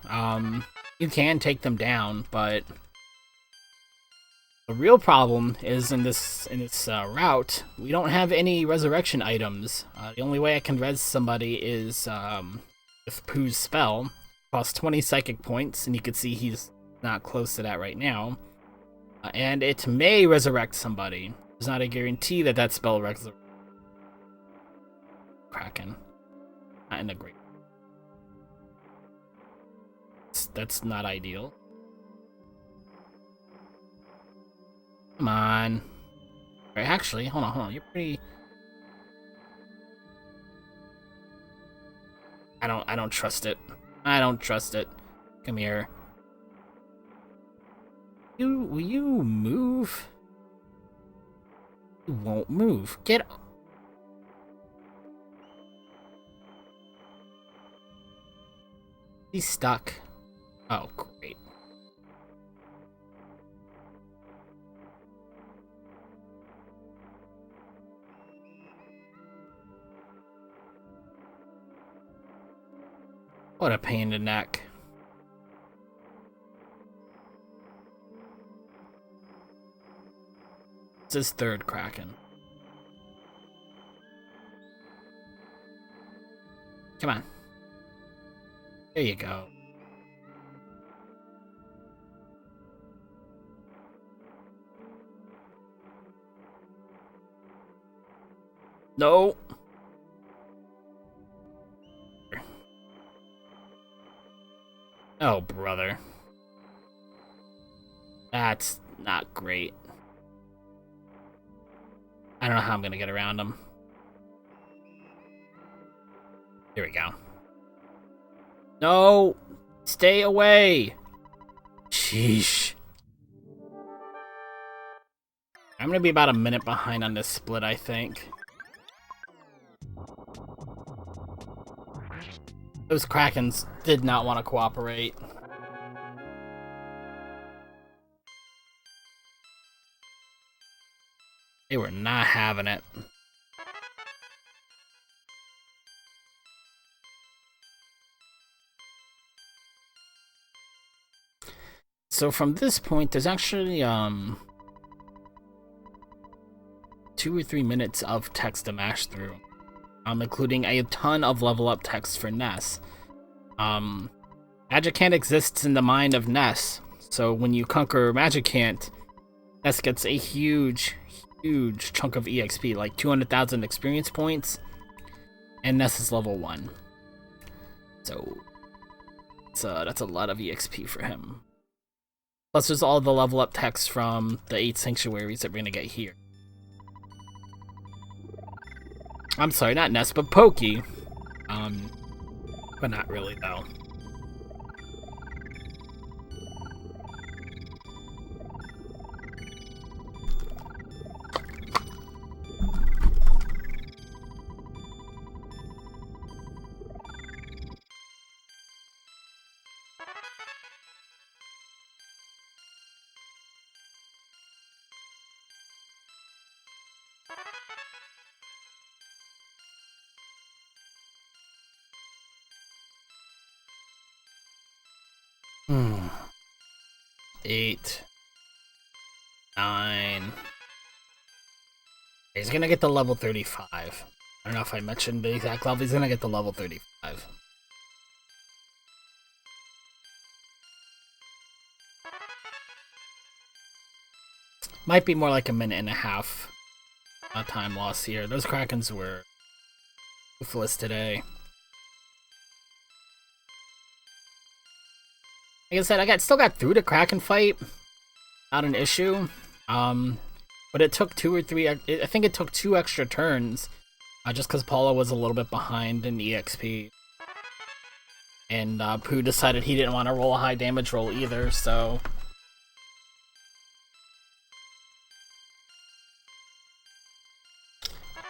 You can take them down, but... The real problem is in this route, we don't have any resurrection items. The only way I can res somebody is with Pooh's spell. Costs 20 psychic points, and you can see he's not close to that right now. And it may resurrect somebody. There's not a guarantee that that spell resurrects Kraken. Not in a great... That's not ideal. Come on. Right, actually, hold on. You're pretty... I don't trust it. I don't trust it. Come here. Will you move? You won't move. Get... He's stuck. Oh, great. What a pain in the neck. It's his third Kraken. Come on. There you go. No. Oh, brother. That's not great. I don't know how I'm gonna get around him. Here we go. No! Stay away! Sheesh. I'm gonna be about a minute behind on this split, I think. Those Krakens did not want to cooperate. They were not having it. So from this point, there's actually 2 or 3 minutes of text to mash through. Including a ton of level up text for Ness. Magicant exists in the mind of Ness, so when you conquer Magicant, Ness gets a huge chunk of EXP, like 200,000 experience points, and Ness is level 1. So that's a lot of EXP for him. Plus there's all the level up text from the 8 sanctuaries that we're gonna get here. I'm sorry, not Ness, but Pokey. But not really, though. Hmm. 8, 9. He's gonna get the level 35. I don't know if I mentioned the exact level. He's gonna get the level 35. Might be more like a minute and a half time loss here. Those Krakens were ruthless today. Like I said, still got through the Kraken fight. Not an issue. But it took I think it took 2 extra turns, just because Paula was a little bit behind in EXP. And Pooh decided he didn't want to roll a high damage roll either, so...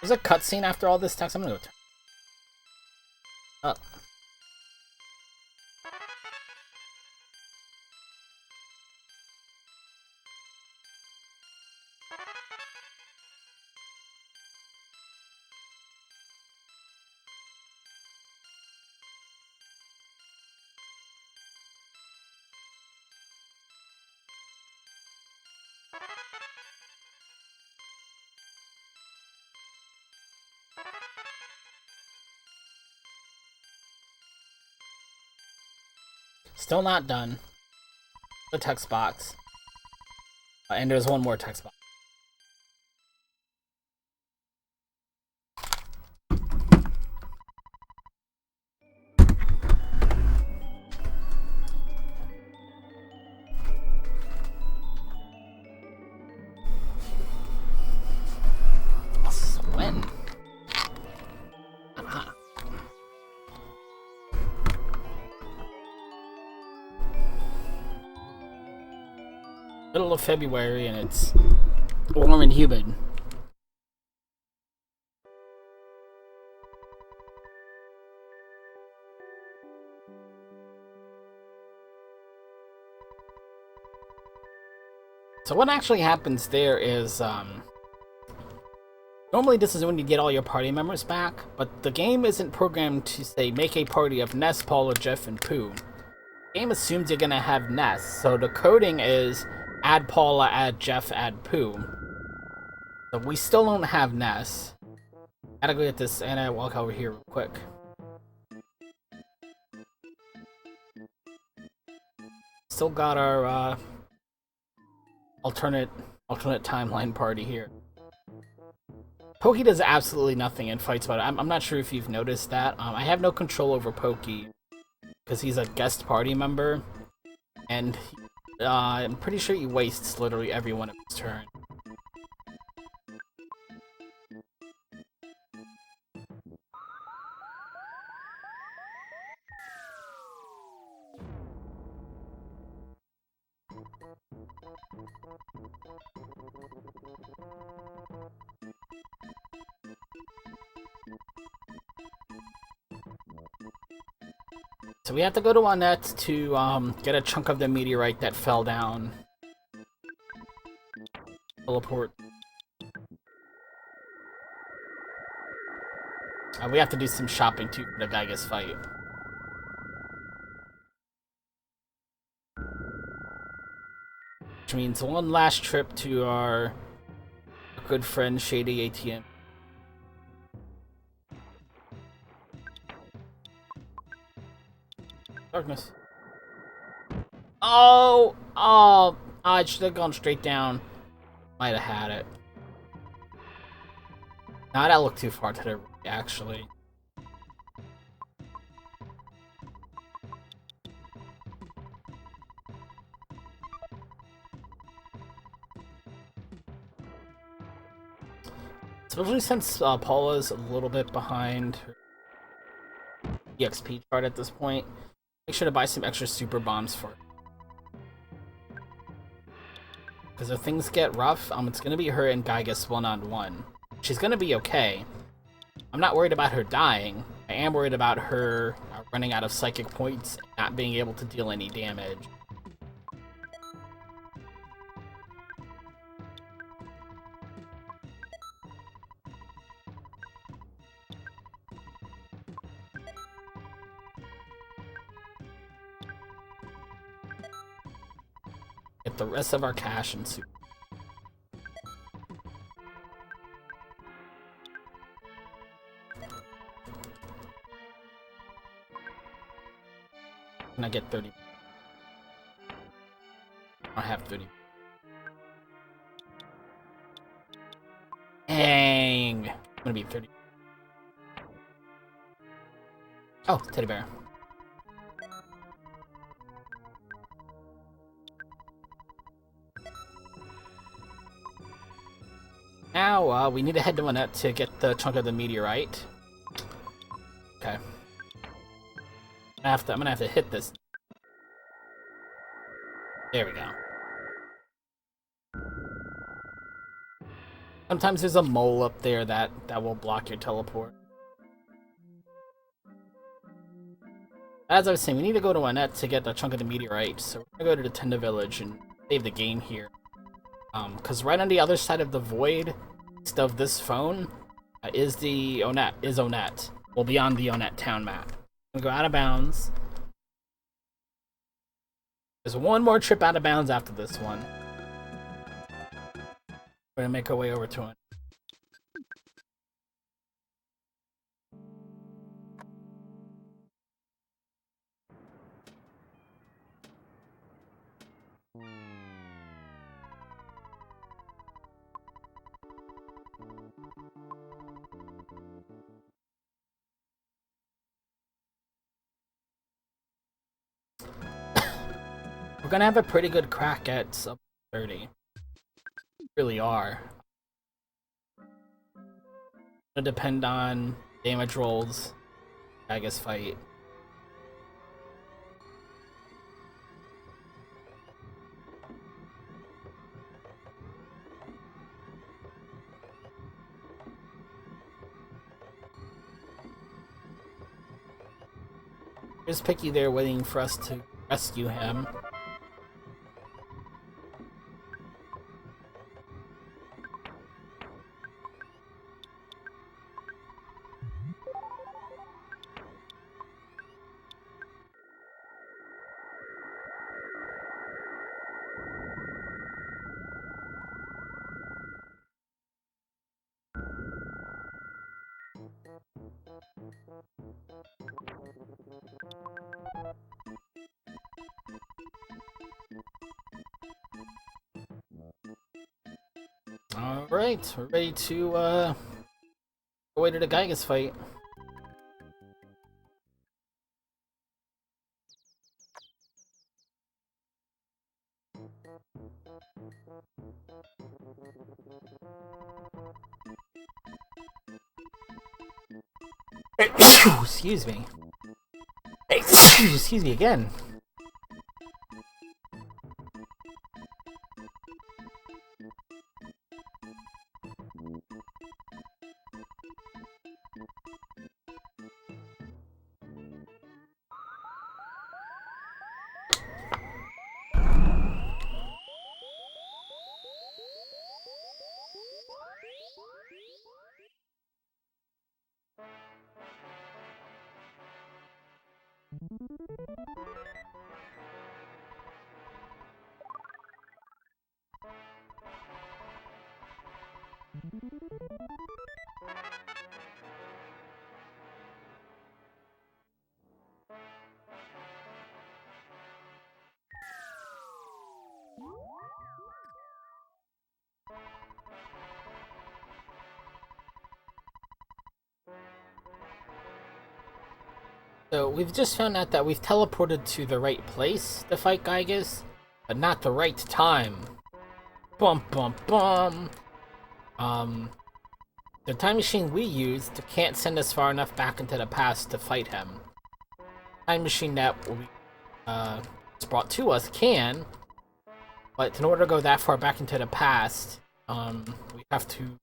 There's a cutscene after all this text. I'm gonna go turn up. Still not done. The text box. And there's one more text box. When? Middle of February and it's warm and humid. So what actually happens there is, normally this is when you get all your party members back, but the game isn't programmed to say, make a party of Ness, Paula, Jeff, and Pooh. The game assumes you're gonna have Ness, so the coding is add Paula, add Jeff, add Pooh. So we still don't have Ness. Gotta go get this, and I walk over here real quick. Still got our, alternate timeline party here. Pokey does absolutely nothing in fights, but I'm not sure if you've noticed that. I have no control over Pokey because he's a guest party member, and I'm pretty sure he wastes literally every one of his turns. So we have to go to Annette to get a chunk of the meteorite that fell down. Teleport. We have to do some shopping too for the Gygas fight. Which means one last trip to our good friend Shady ATM. Darkness. Oh! I should have gone straight down. Might have had it. Nah, that looked too far to the right, actually. Especially since Paula's a little bit behind her EXP chart at this point. Make sure to buy some extra super bombs for it. Because if things get rough, it's going to be her and Gygas one-on-one. She's going to be okay. I'm not worried about her dying. I am worried about her running out of psychic points and not being able to deal any damage. Get the rest of our cash and super. And I get 30. I have 30. Dang! I'm gonna be 30. Oh, teddy bear. Now, we need to head to Annette to get the chunk of the meteorite. Okay. I'm gonna have to hit this. There we go. Sometimes there's a mole up there that will block your teleport. As I was saying, we need to go to Annette to get the chunk of the meteorite, so we're gonna go to the Tenda village and save the game here. Because right on the other side of the void of this phone is the Onett. Well, beyond the Onett town map. I'm gonna go out of bounds. There's one more trip out of bounds after this one. We're gonna make our way over to it. We're gonna have a pretty good crack at sub 30. We really are. It'll depend on damage rolls, I guess, fight. There's Pokey there waiting for us to rescue him. Alright, we're ready to go away to the Gygas fight. Excuse me. Excuse me again. So we've just found out that we've teleported to the right place to fight Gygas, but not the right time. Bum bum bum. The time machine we used can't send us far enough back into the past to fight him. Time machine that was brought to us can, but in order to go that far back into the past, we have to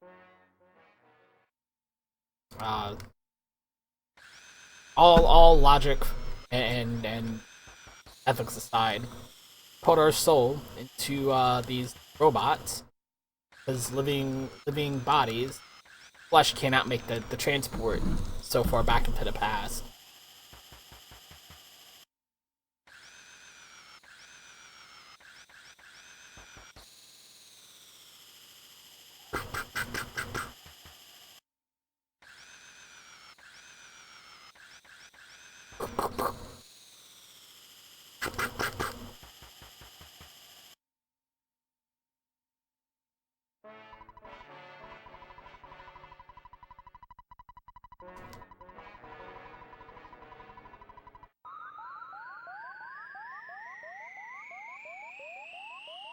all logic and ethics aside, put our soul into these robots, because living bodies, flesh cannot make the transport so far back into the past.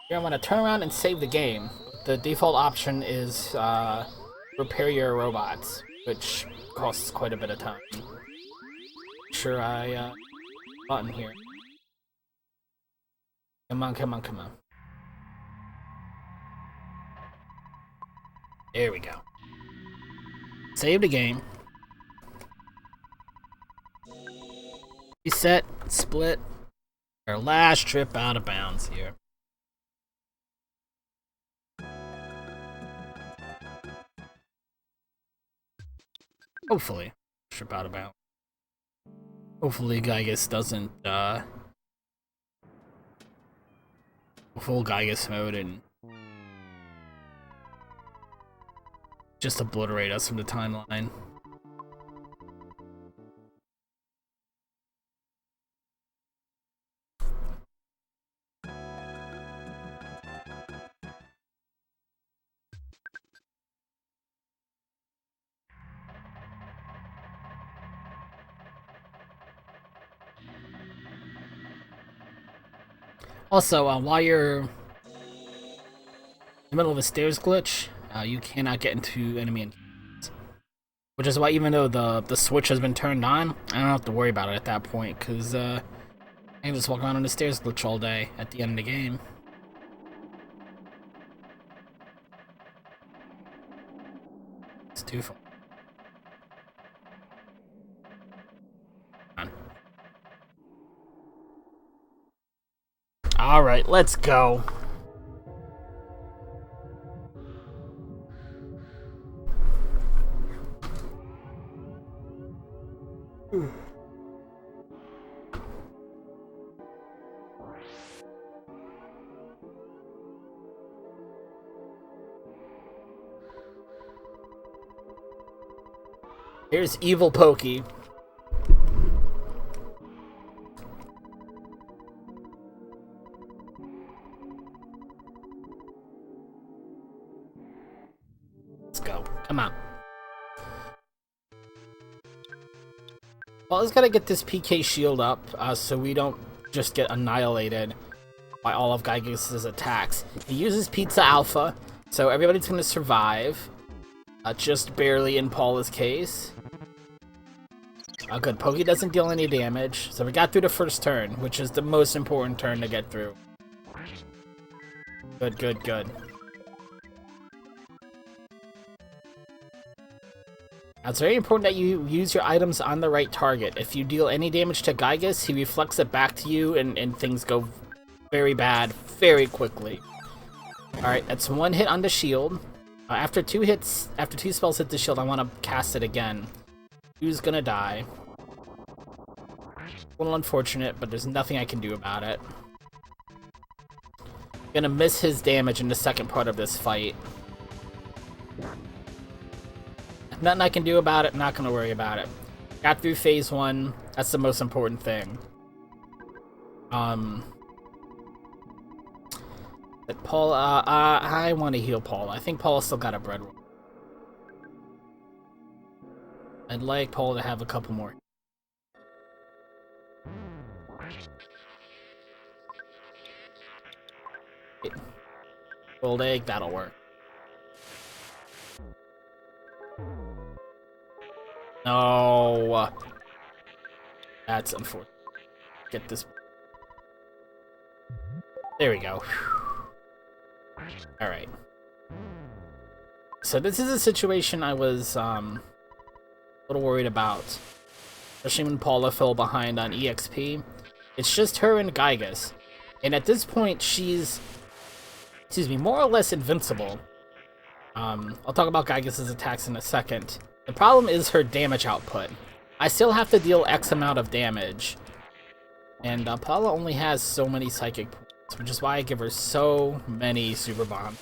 Here I'm gonna turn around and save the game. the default option is repair your robots, which costs quite a bit of time. Sure, button here. Come on, come on, come on. There we go. Save the game. Reset, split. Our last trip out of bounds here. Hopefully, trip out of bounds. Hopefully, Gygus doesn't full Gygus mode and just obliterate us from the timeline. Also, while you're in the middle of a stairs glitch, you cannot get into enemy encounters. Which is why, even though the switch has been turned on, I don't have to worry about it at that point, because I can just walk around on the stairs glitch all day at the end of the game. It's too fun. Alright, let's go. Here's evil Pokey. Let's go. Come on. Well, let's gotta get this PK shield up so we don't just get annihilated by all of Gygus' attacks. He uses Pizza Alpha, so everybody's gonna survive. Just barely in Paula's case. Good. Pokey doesn't deal any damage, so we got through the first turn, which is the most important turn to get through. Good, good, good. Now, it's very important that you use your items on the right target. If you deal any damage to Gygus, he reflects it back to you, and things go very bad very quickly. Alright, that's one hit on the shield. After two spells hit the shield, I want to cast it again. Who's gonna die? A little unfortunate, but there's nothing I can do about it. Gonna miss his damage in the second part of this fight. Nothing I can do about it, not gonna worry about it. Got through phase 1, that's the most important thing. But Paula, I want to heal Paula. I think Paula still got a bread roll. I'd like Paula to have a couple more. Gold egg, that'll work. No. That's unfortunate. Get this. There we go. Alright. So this is a situation I was a little worried about. Especially when Paula fell behind on EXP. It's just her and Gygus. And at this point, she's, more or less invincible. I'll talk about Gygus' attacks in a second. The problem is her damage output. I still have to deal X amount of damage. And Paula only has so many psychic points, which is why I give her so many super bombs.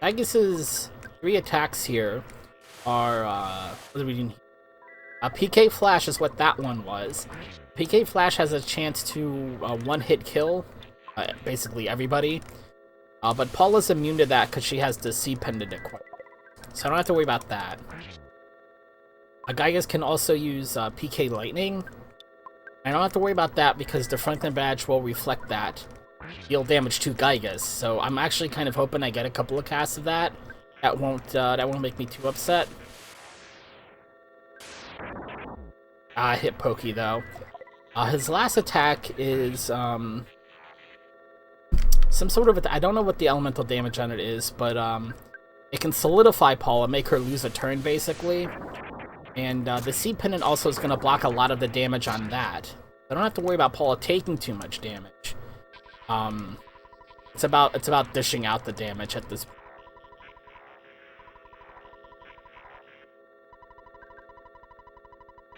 Gygus' 3 attacks here are, what are we doing? PK Flash is what that one was. PK Flash has a chance to one-hit kill basically everybody. But Paula's immune to that because she has the C pendant equipped. So I don't have to worry about that. Gygas can also use PK Lightning. I don't have to worry about that because the Franklin badge will reflect that. Deal damage to Gygas. So I'm actually kind of hoping I get a couple of casts of that. That won't make me too upset. I hit Pokey though. His last attack is some sort of I don't know what the elemental damage on it is, but it can solidify Paula, make her lose a turn basically. And the Seed Pendant also is going to block a lot of the damage on that. I don't have to worry about Paula taking too much damage. It's about dishing out the damage at this point.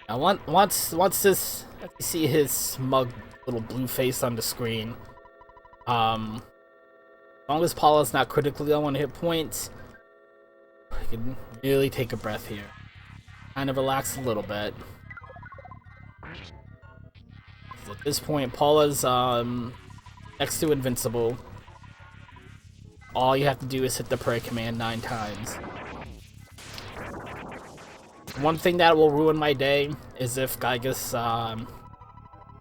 Now, once this, you see his smug little blue face on the screen. As long as Paula's not critically low on hit points, I can really take a breath here. Kind of relax a little bit. At this point, Paula's next to invincible. All you have to do is hit the prayer command 9 times. One thing that will ruin my day is if Gygas,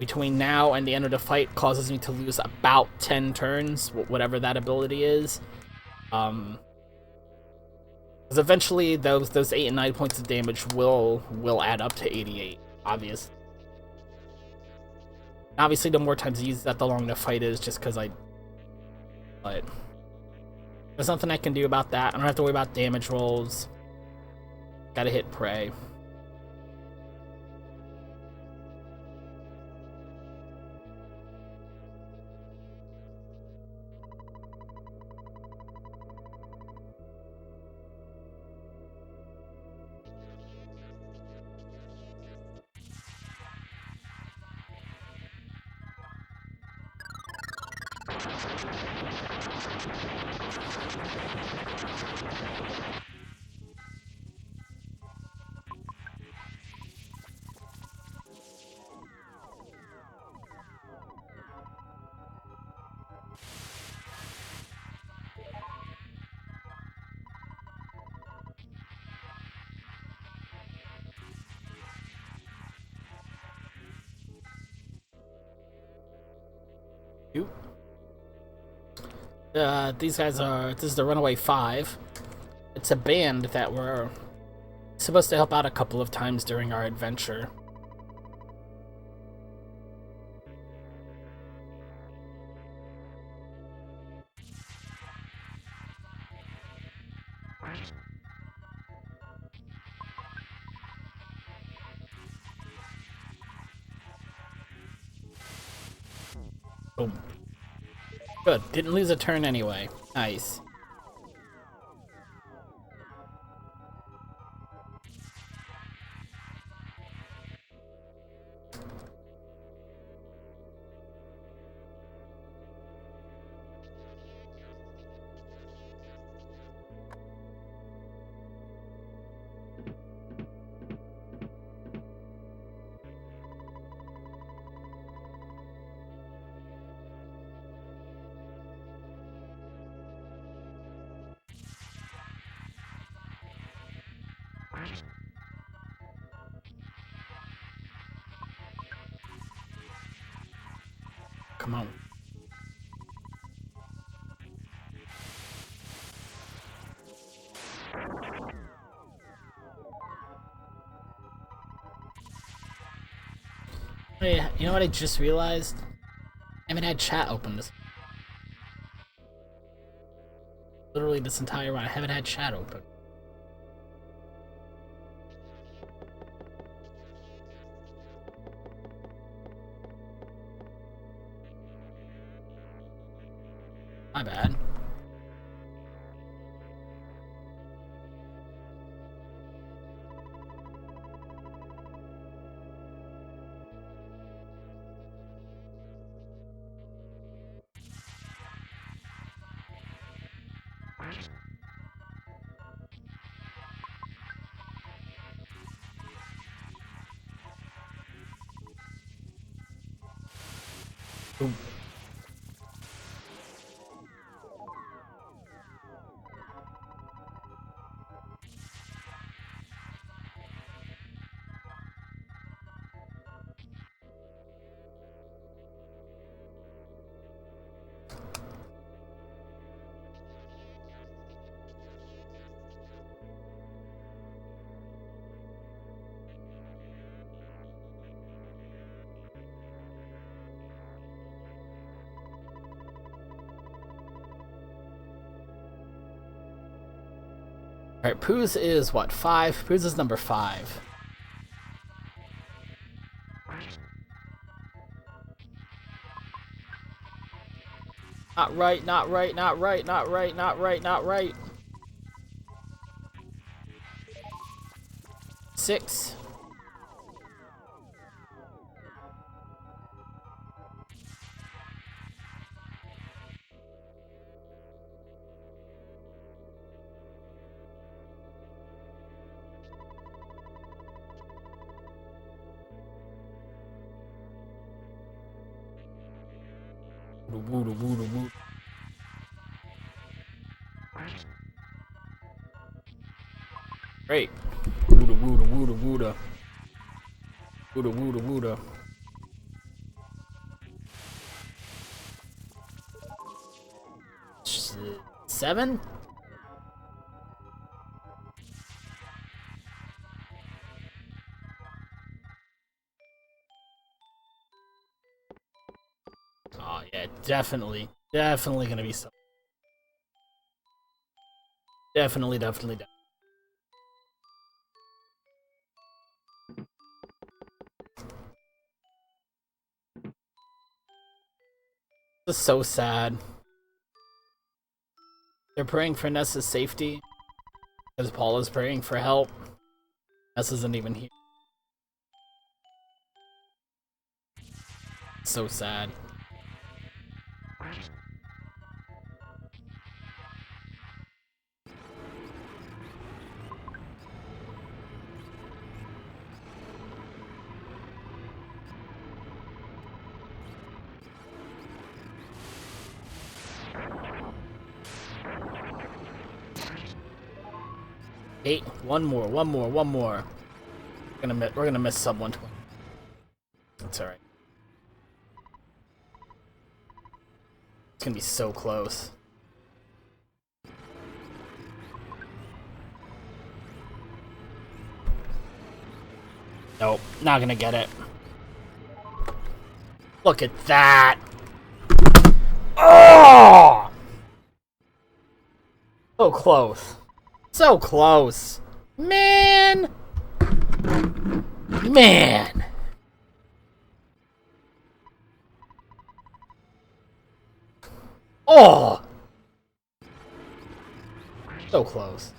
between now and the end of the fight, causes me to lose about 10 turns, whatever that ability is. Because eventually those 8 and 9 points of damage will add up to 88, obviously. Obviously, the more times you use that, the longer the fight is, just because But there's nothing I can do about that. I don't have to worry about damage rolls. Gotta hit prey. These guys are... This is the Runaway 5. It's a band that we're supposed to help out a couple of times during our adventure. Boom. Good. Didn't lose a turn anyway. Nice. Come on. Hey, you know what I just realized? I haven't had chat open this. Literally this entire run, I haven't had chat open. My bad. Ooh. Alright, Poos is what, 5? Poos is number 5. Not right, not right, not right, not right, not right, not right. 6. Wooda, wooda, wooda. Great. Wooda, wooda, wooda, wooda. Wooda, wooda, wooda. 7? Oh yeah, definitely gonna be some. Definitely. This is so sad. They're praying for Ness's safety, because Paul is praying for help. Ness isn't even here. So sad. Eight. One more. We're gonna miss sub 120. That's alright. It's gonna be so close. Nope, not gonna get it. Look at that! Oh! So close. So close. Man! Man! Oh! So close.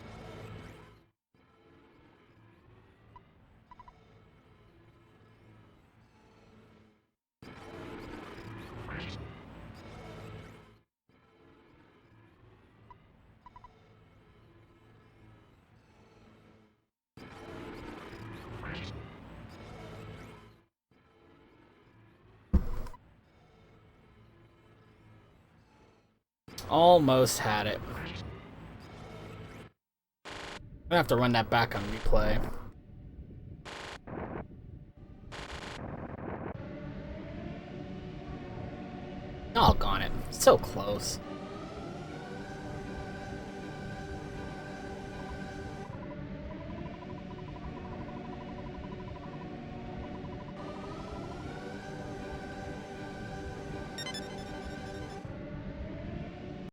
Almost had it. I'm gonna have to run that back on replay. Doggone it. So close.